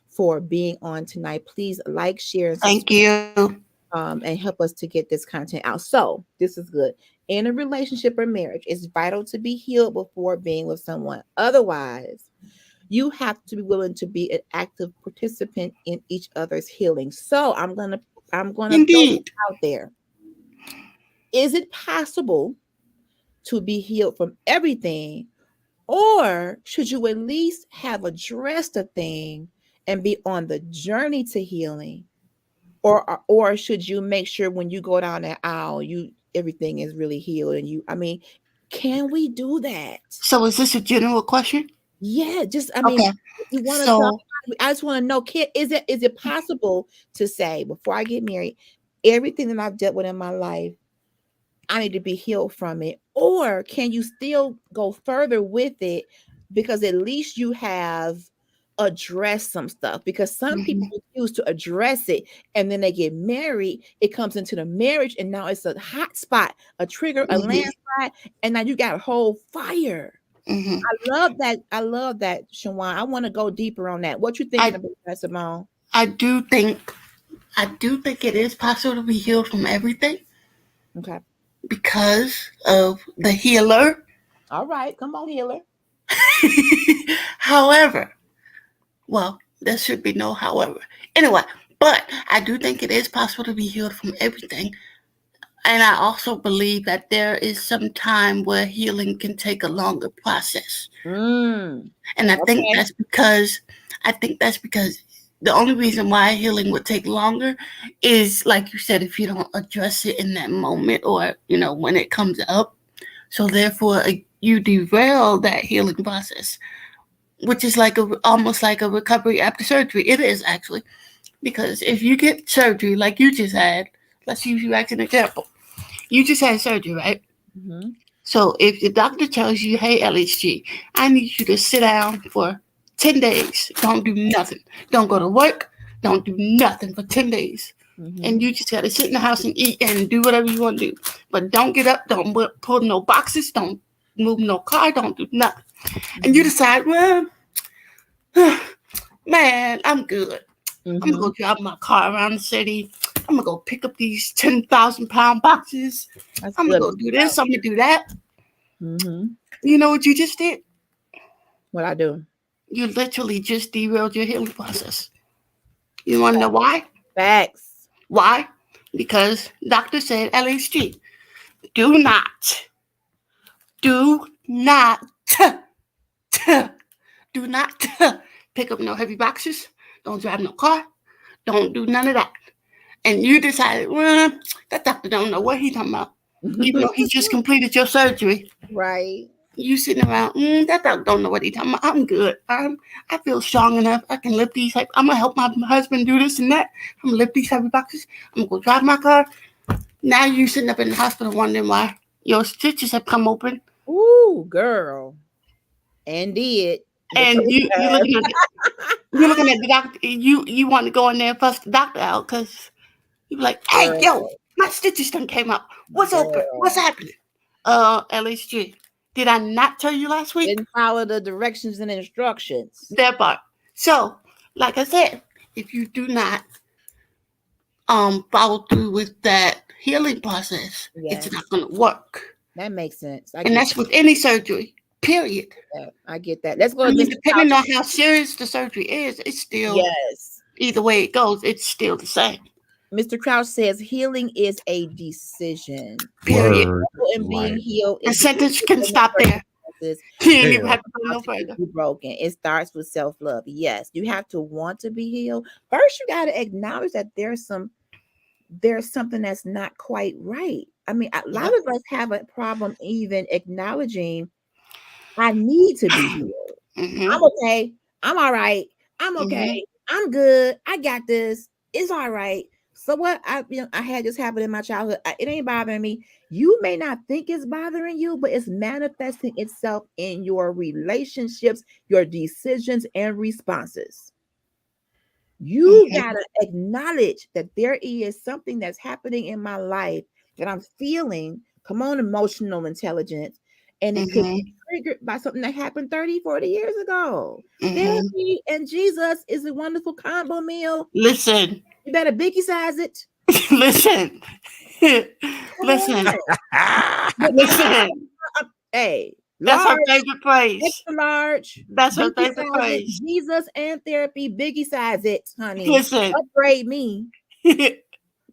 for being on tonight. Please like, share, and Thank subscribe, you. and help us to get this content out. So this is good. In a relationship or marriage, it's vital to be healed before being with someone. Otherwise, you have to be willing to be an active participant in each other's healing. So I'm gonna throw this Indeed. out there. Is it possible to be healed from everything, or should you at least have addressed a thing and be on the journey to healing? Or should you make sure when you go down that aisle, everything is really healed? And can we do that? So is this a general question? Yeah, just Okay. you want to talk. So I just want to know, is it possible to say, before I get married, everything that I've dealt with in my life, I need to be healed from it? Or can you still go further with it, because at least you have addressed some stuff? Because some people mhm, refuse to address it, and then they get married, it comes into the marriage, and now it's a hot spot, a trigger, a mhm, landslide, and now you got a whole fire. mhm. I love that, Shawan. I want to go deeper on that. What you thinking I about that, Simone? I do think it is possible to be healed from everything Okay. because of the healer. All right. Come on, healer. However, well, there should be no however. Anyway, but I do think it is possible to be healed from everything. And I also believe that there is some time where healing can take a longer process. Mm. And Okay. I think that's because the only reason why healing would take longer is, like you said, if you don't address it in that moment, or, when it comes up. So therefore, you derail that healing process, which is almost like a recovery after surgery. It is actually, because if you get surgery like you just had, let's use you as an example. You just had surgery, right? Mm-hmm. So if the doctor tells you, hey, LHG, I need you to sit down for 10 days, don't do nothing, don't go to work, don't do nothing for 10 days. Mm-hmm. And you just got to sit in the house and eat and do whatever you want to do. But don't get up, don't pull no boxes, don't move no car, don't do nothing. And you decide, well, man, I'm good. I'm going to go drive my car around the city. I'm going to go pick up these 10,000-pound boxes. That's I'm going to go do this, I'm going to do that. Mm-hmm. You know what you just did? What I do? You literally just derailed your healing process. You want to know why? Facts. Why? Because doctor said, LHG, do not pick up no heavy boxes. Don't drive no car. Don't do none of that. And you decided, well, that doctor don't know what he's talking about. Even though he just completed your surgery. Right. You sitting around, that doctor don't know what he's talking about. I'm good. I feel strong enough. I can lift these. I'm going to help my husband do this and that. I'm going to lift these heavy boxes. I'm going to go drive my car. Now you sitting up in the hospital wondering why your stitches have come open. Ooh, girl. And did. And you're looking at the doctor. You want to go in there and fuss the doctor out because you be like, hey, yo, my stitches done came out. What's open? What's happening? LHG. Did I not tell you last week? Didn't follow the directions and instructions. That part. So, like I said, if you do not follow through with that healing process, it's not going to work. That makes sense. And that's with any surgery. Period. I get that. Let's go. Depending on how serious the surgery is, it's still either way it goes, it's still the same. Mr. Crouch says healing is a decision. Period. And being healed. The sentence can stop there. You don't even have to go no further. Broken. It starts with self-love. Yes, you have to want to be healed. First, you got to acknowledge that there's something that's not quite right. I mean, a lot of us have a problem even acknowledging I need to be healed. Mm-hmm. I'm okay. I'm all right. I'm okay. Mm-hmm. I'm good. I got this. It's all right. So what? I had this happen in my childhood. It ain't bothering me. You may not think it's bothering you, but it's manifesting itself in your relationships, your decisions, and responses. You gotta acknowledge that there is something that's happening in my life that I'm feeling. Come on, emotional intelligence. And it could be triggered by something that happened 30, 40 years ago. Therapy and Jesus is a wonderful combo meal. Listen. You better biggie size it. Listen. Listen. Hey. That's her favorite phrase. Extra large. That's her favorite phrase. Jesus and therapy, biggie size it, honey. Listen. Upgrade me.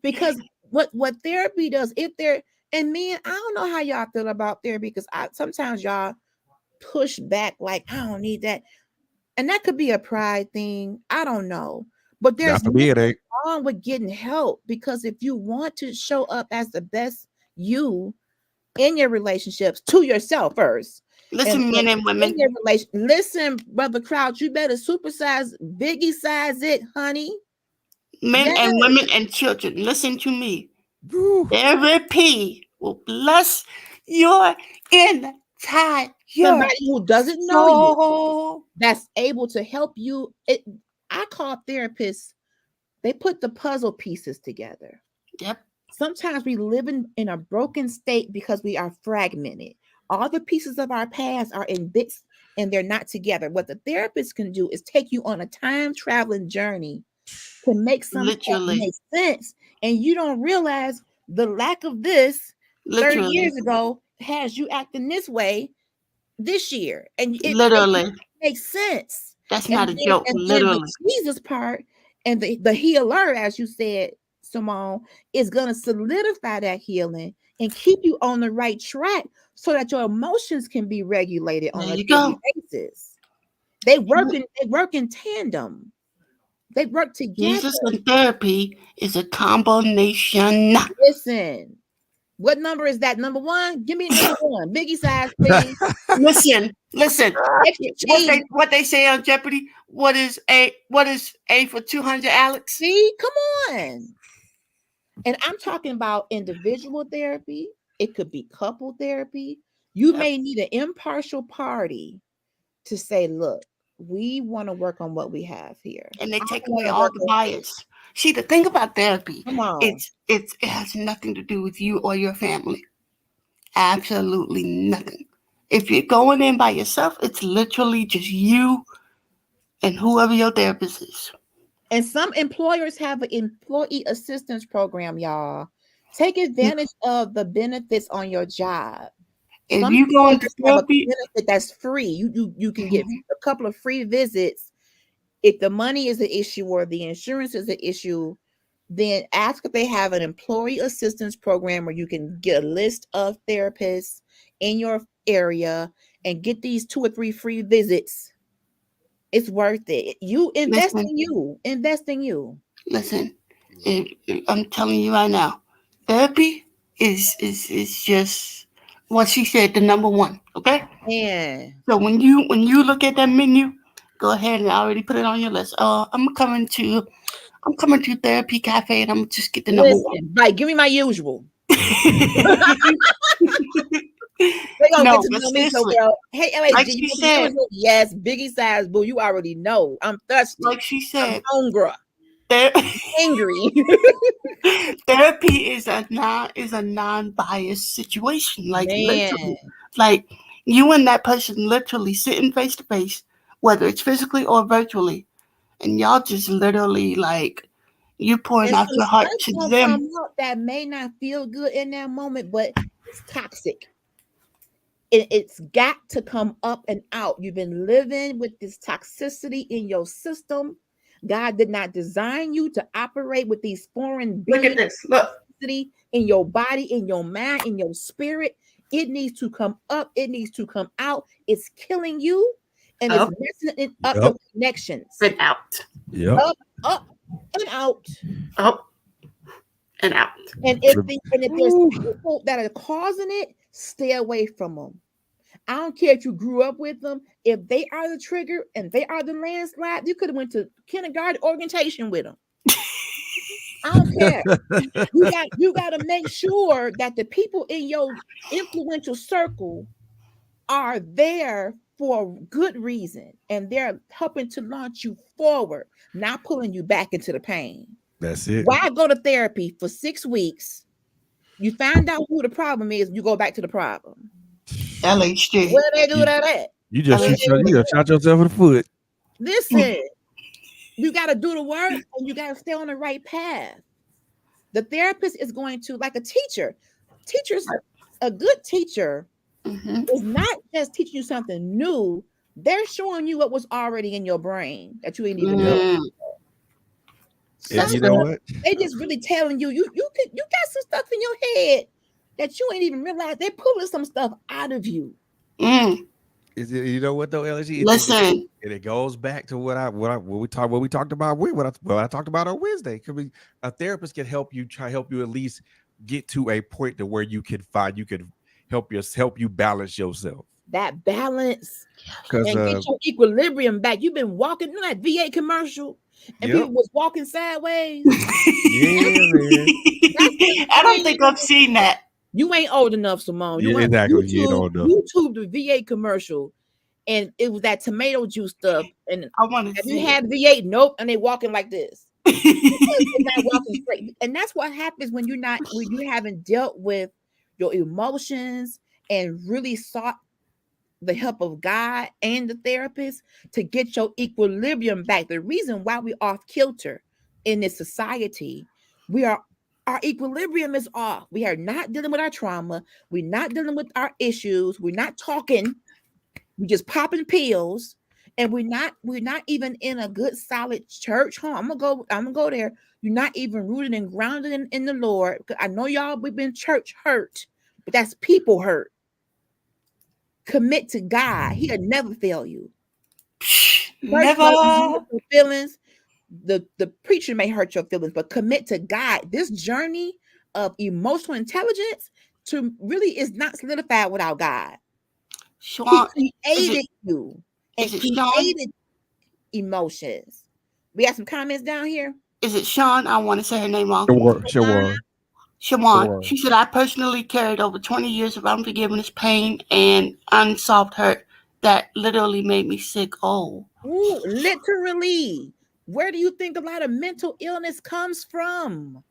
Because what therapy does, and men, I don't know how y'all feel about therapy because sometimes y'all push back like, I don't need that. And that could be a pride thing. I don't know. But there's nothing wrong with getting help, because if you want to show up as the best you in your relationships, to yourself first. Listen, men and women. Listen, Brother Crouch, you better supersize, biggie size it, honey. Men and women and children, listen to me. Therapy will bless your entire somebody who doesn't know you, that's able to help you. I call therapists, they put the puzzle pieces together. Yep. Sometimes we live in a broken state because we are fragmented. All the pieces of our past are in bits and they're not together. What the therapist can do is take you on a time traveling journey to make something make sense. And you don't realize the lack of this 30 years ago has you acting this way this year. And it makes sense. That's not a joke. Literally. The Jesus part and the healer, as you said, Simone, is going to solidify that healing and keep you on the right track so that your emotions can be regulated on a daily basis. They work in tandem. They work together. Jesus and therapy is a combination. Listen, what number is that? Number one? Give me number one. Biggie size, please. Listen. What they say on Jeopardy? What is A for 200, Alex? See, come on. And I'm talking about individual therapy. It could be couple therapy. You may need an impartial party to say, look, we want to work on what we have here. And they take away all the bias. See, the thing about therapy, Come on. it has nothing to do with you or your family. Absolutely nothing. If you're going in by yourself, it's literally just you and whoever your therapist is. And some employers have an employee assistance program, y'all. Take advantage of the benefits on your job. If you go into therapy, benefit that's free. You can get a couple of free visits. If the money is an issue or the insurance is an issue, then ask if they have an employee assistance program where you can get a list of therapists in your area and get these 2 or 3 free visits. It's worth it. You invest in you. Invest in you. Listen, I'm telling you right now, therapy is just what she said, the number one. Okay. Yeah. So when you look at that menu, go ahead and already put it on your list. I'm coming to therapy cafe and I'm gonna just get the number one. Right, give me my usual. They gonna get to know me so well. Hey, LHG, like you said, yes, biggie size, boo. You already know. I'm thirsty. Like she said, I'm hungry. Angry. Therapy is a non-biased situation. Like literally, like you and that person literally sitting face to face, whether it's physically or virtually, and y'all just literally like you pouring out your heart to them. That may not feel good in that moment, but it's toxic. It's got to come up and out. You've been living with this toxicity in your system. God did not design you to operate with these foreign beings. Look at this. Look. In your body, in your mind, in your spirit. It needs to come up. It needs to come out. It's killing you. And it's messing up your connections. And out. Yep. Up and out. Up and out. And if there's people that are causing it, stay away from them. I don't care if you grew up with them. If they are the trigger and they are the landslide, you could have went to kindergarten orientation with them. I don't care. You got to make sure that the people in your influential circle are there for a good reason and they're helping to launch you forward, not pulling you back into the pain. That's it. Why go to therapy for 6 weeks? You find out who the problem is, you go back to the problem. LHG. Where they do that at? You just shot yourself in the foot. Listen, you got to do the work and you got to stay on the right path. The therapist is going to, like a teacher. A good teacher is not just teaching you something new. They're showing you what was already in your brain that you ain't even know. You know what? They just really telling you got some stuff in your head that you ain't even realize. They're pulling some stuff out of you. Is it, you know what though, LG? Listen, and it goes back to what we talked about what I talked about on Wednesday. A therapist can help you at least get to a point to where you can help you balance yourself. That balance and get your equilibrium back. You've been walking that VA commercial. And people was walking sideways. Yeah, man. I don't think I've seen that. You ain't old enough, Simone. You exactly. You ain't old enough. YouTube the VA commercial, and it was that tomato juice stuff. And I want to. Have you had VA? Nope. And they walking like this. They're not walking straight. And that's what happens when you haven't dealt with your emotions and really sought the help of God and the therapist to get your equilibrium back. The reason why we're off kilter in this society, our equilibrium is off. We are not dealing with our trauma. We're not dealing with our issues. We're not talking. We're just popping pills, and we're not even in a good solid church home. I'm gonna go there. You're not even rooted and grounded in the Lord. I know y'all, we've been church hurt, but that's people hurt. Commit to God. He'll never fail you. Never. Feelings. The preacher may hurt your feelings, but commit to God. This journey of emotional intelligence really is not solidified without God. Sean, he created you and created emotions. We have some comments down here. Is it Sean? I want to say her name wrong. Sure. Siobhan, she said, I personally carried over 20 years of unforgiveness, pain, and unsolved hurt that literally made me sick. Oh. Ooh, literally. Where do you think a lot of mental illness comes from?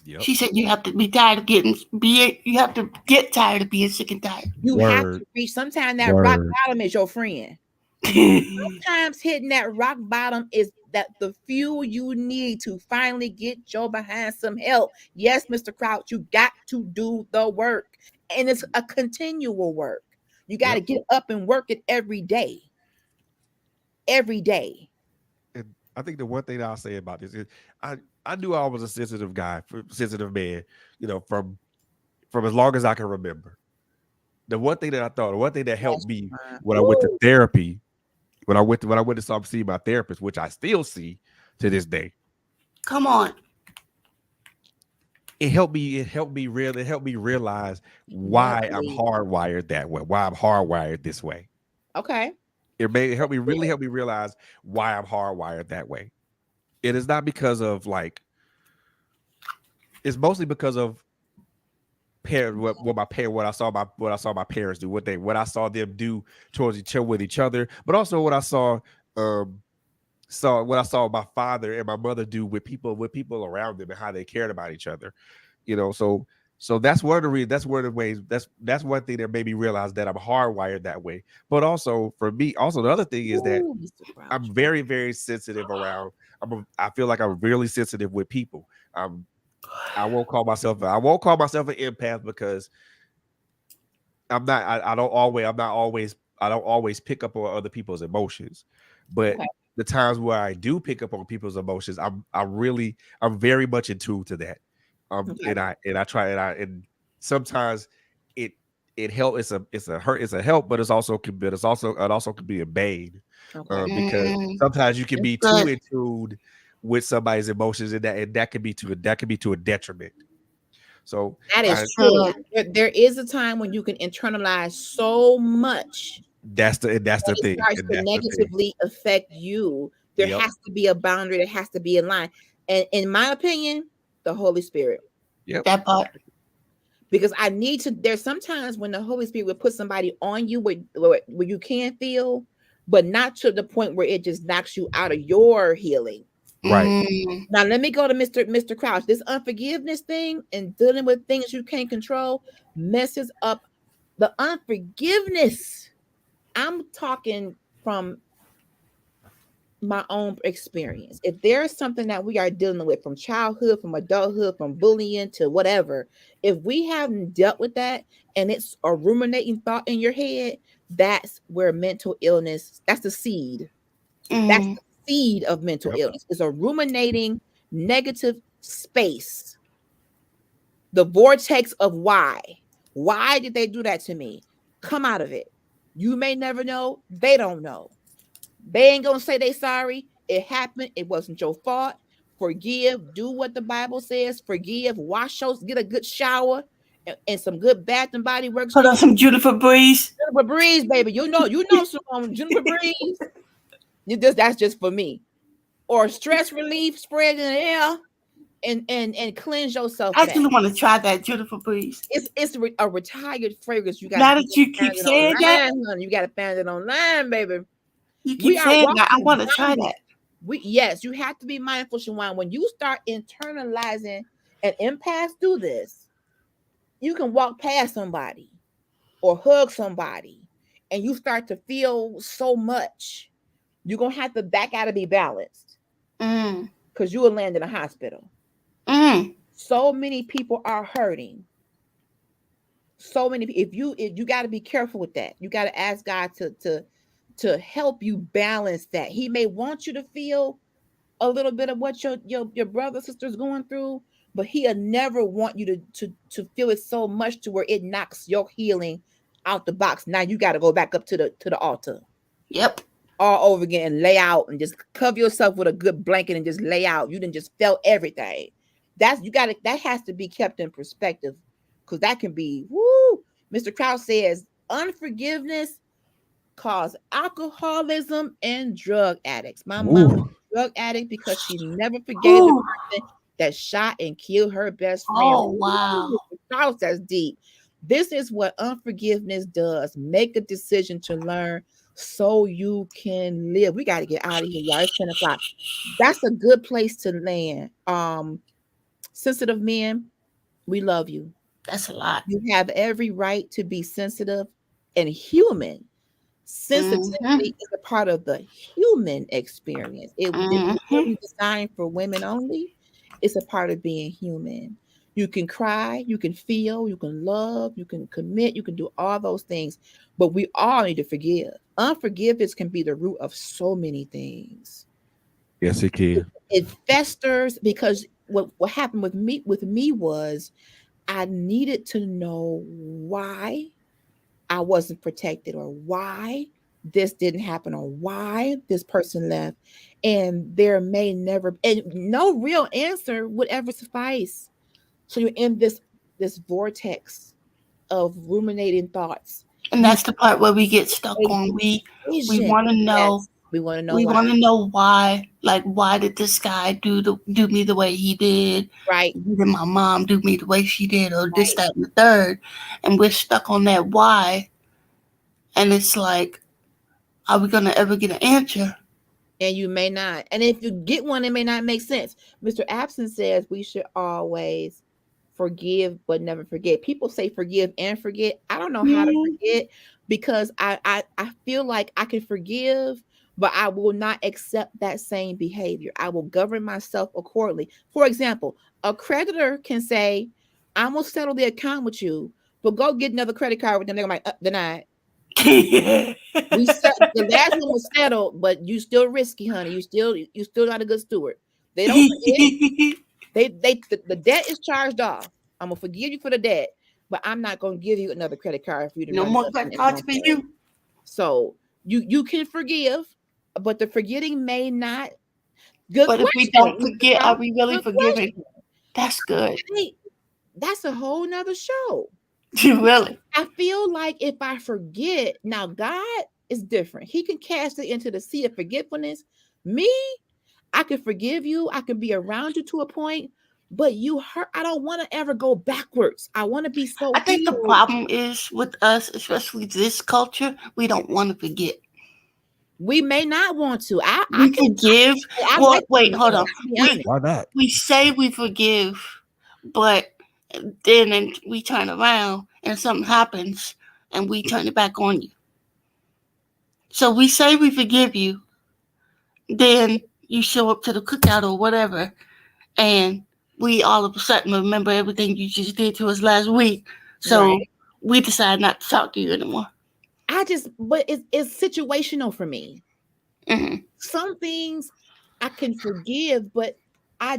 Yep. She said you have to be tired of you have to get tired of being sick and tired. You have to reach, sometimes that rock bottom is your friend. Sometimes hitting that rock bottom is that the fuel you need to finally get your behind some help. Yes, Mr. Crouch, you got to do the work. And it's a continual work. You got to get up and work it every day. Every day. And I think the one thing that I'll say about this is I knew I was a sensitive guy, sensitive man, from as long as I can remember. The one thing that helped me when I went to therapy, when I went to see my therapist, which I still see to this day. Come on. It helped me realize why I'm hardwired that way, why I'm hardwired this way. Okay. It helped me realize why I'm hardwired that way. It is not because of it's mostly because of what I saw my parents do, what I saw them do towards each other with each other, but also what I saw my father and my mother do with people around them and how they cared about each other. So that's one of the reasons. That's one of the ways. That's one thing that made me realize that I'm hardwired that way. But also for me, the other thing is that I'm very, very sensitive around. I feel like I'm really sensitive with people. I won't call myself an empath because I'm not. I don't always pick up on other people's emotions, but the times where I do pick up on people's emotions, I'm very much in tune to that. And I try and sometimes it helps. It's a help, but it also can be a bane because sometimes you can be too in tune with somebody's emotions, and that could be to a detriment. So that is true. There is a time when you can internalize so much. That's the thing. It starts to negatively affect you. There has to be a boundary. There has to be a line. And in my opinion, the Holy Spirit. Yep. That part. Because there's sometimes when the Holy Spirit will put somebody on you where you can feel, but not to the point where it just knocks you out of your healing. Right. Now let me go to Mr. Crouch. This unforgiveness thing and dealing with things you can't control messes up the unforgiveness. I'm talking from my own experience. If there's something that we are dealing with from childhood, from adulthood, from bullying to whatever, if we haven't dealt with that and it's a ruminating thought in your head, that's where mental illness, that's the seed. That's the seed of mental illness. It's a ruminating negative space. The vortex of why did they do that to me? Come out of it. You may never know. They don't know. They ain't gonna say they sorry. It happened. It wasn't your fault. Forgive. Do what the Bible says. Forgive. Wash your, get a good shower and some good Bath and Body Works. Put on some Juniper Breeze. Juniper Breeze, baby. You know some Juniper Breeze. That's just for me. Or stress relief, spread in the air and cleanse yourself. I actually want to try that Juniper Breeze. It's a retired fragrance. You got now that you keep saying that, honey, you got to find it online, baby. You keep saying that. I want to try that. Yes, you have to be mindful, Shawan. When you start internalizing, and empaths do this, you can walk past somebody or hug somebody, and you start to feel so much. You're gonna have to back out to be balanced, because you will land in a hospital. So many people are hurting. So many. If you got to be careful with that. You got to ask God to help you balance that. He may want you to feel a little bit of what your brother, sister's going through, but he'll never want you to feel it so much to where it knocks your healing out the box. Now you got to go back up to the altar. Yep. All over again and lay out and just cover yourself with a good blanket and just lay out. You didn't just felt everything. That has to be kept in perspective, because that can be woo. Mr. Krause says unforgiveness cause alcoholism and drug addicts. My mom was a drug addict because she never forgave the person that shot and killed her best friend. Oh, wow. Charles, that's deep. This is what unforgiveness does. Make a decision to learn so you can live. We got to get out of here, y'all. It's 10 o'clock. That's a good place to land. Sensitive men, we love you. That's a lot. You have every right to be sensitive and human. Sensitivity is a part of the human experience. It's really designed for women only. It's a part of being human. You can cry, you can feel, you can love, you can commit, you can do all those things, but we all need to forgive. Unforgiveness can be the root of so many things. Yes, it can. It festers because what happened with me was I needed to know why I wasn't protected, or why this didn't happen, or why this person left. And there may never, and no real answer would ever suffice. So you're in this vortex of ruminating thoughts. And that's the part where we get stuck on. We want to know. Yes. We want to know. We want to know why. Like, why did this guy do me the way he did? Right. Why did my mom do me the way she did, or this, that, and the third? And we're stuck on that why. And it's like, are we gonna ever get an answer? And you may not. And if you get one, it may not make sense. Mr. Absent says we should always forgive but never forget. People say forgive and forget. I don't know how to forget, because I feel like I can forgive, but I will not accept that same behavior. I will govern myself accordingly. For example, a creditor can say, I'm gonna settle the account with you, but go get another credit card with them. They're like, denied. The last one was settled, but you still risky, honey. You still not a good steward. They don't forget. The debt is charged off. I'm gonna forgive you for the debt, but I'm not gonna give you another credit card for you to no more credit cards for you. So you can forgive, but the forgetting may not. Good but question. If we don't forget, are we really forgiving? Question. That's good. Hey, that's a whole nother show. Really? I feel like if I forget, now God is different. He can cast it into the sea of forgetfulness. Me, I can forgive you. I can be around you to a point, but you hurt. I don't want to ever go backwards. I want to be so. I think the problem is with us, especially this culture, we don't want to forget. We may not want to. I can forgive. Wait, hold on. Why not? We say we forgive, but then we turn around and something happens and we turn it back on you. So we say we forgive you, then you show up to the cookout or whatever, and we all of a sudden remember everything you just did to us last week. So we decide not to talk to you anymore. But it's situational for me. Mm-hmm. Some things I can forgive, but I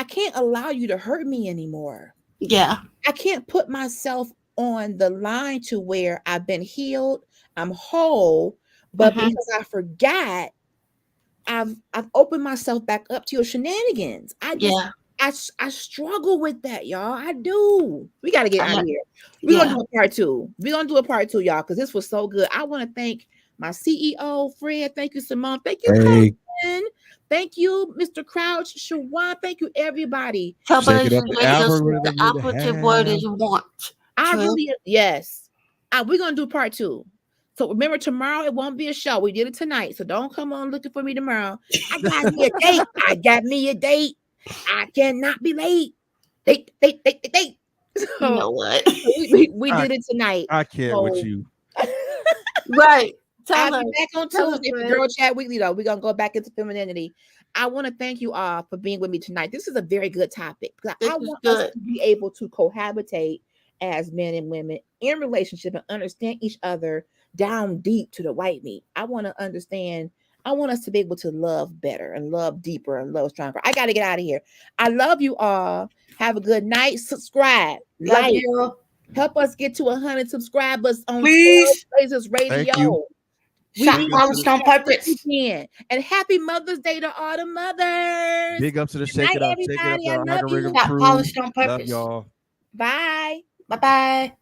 can't allow you to hurt me anymore. Yeah. I can't put myself on the line to where I've been healed, I'm whole, but because I forgot, I've opened myself back up to your shenanigans. I struggle with that, y'all. I do. We got to get out of here. We're going to do a part two. We're going to do a part two, y'all, because this was so good. I want to thank my CEO, Fred. Thank you, Simone. Thank you, Colin. Thank you, Mr. Crouch, Shawan. Thank you, everybody. The operative word is want. Yes. We're going to do part two. So remember, tomorrow it won't be a show. We did it tonight. So don't come on looking for me tomorrow. I got me a date. I cannot be late. Date. So, you know what? we did it tonight. I can't with you. Right. I'll be back on Tuesday for Girl Chat Weekly, though. We're going to go back into femininity. I want to thank you all for being with me tonight. This is a very good topic. I want us to be able to cohabitate as men and women in relationship and understand each other down deep to the white meat. I want to understand. I want us to be able to love better and love deeper and love stronger. I got to get out of here. I love you all. Have a good night. Subscribe. Love you. Help us get to 100 subscribers on Places Radio. Polished on purpose. And happy Mother's Day to all the mothers. Big up to the Shake It Up. Everybody. I love you. Polished on purpose. Love y'all. Bye. Bye-bye.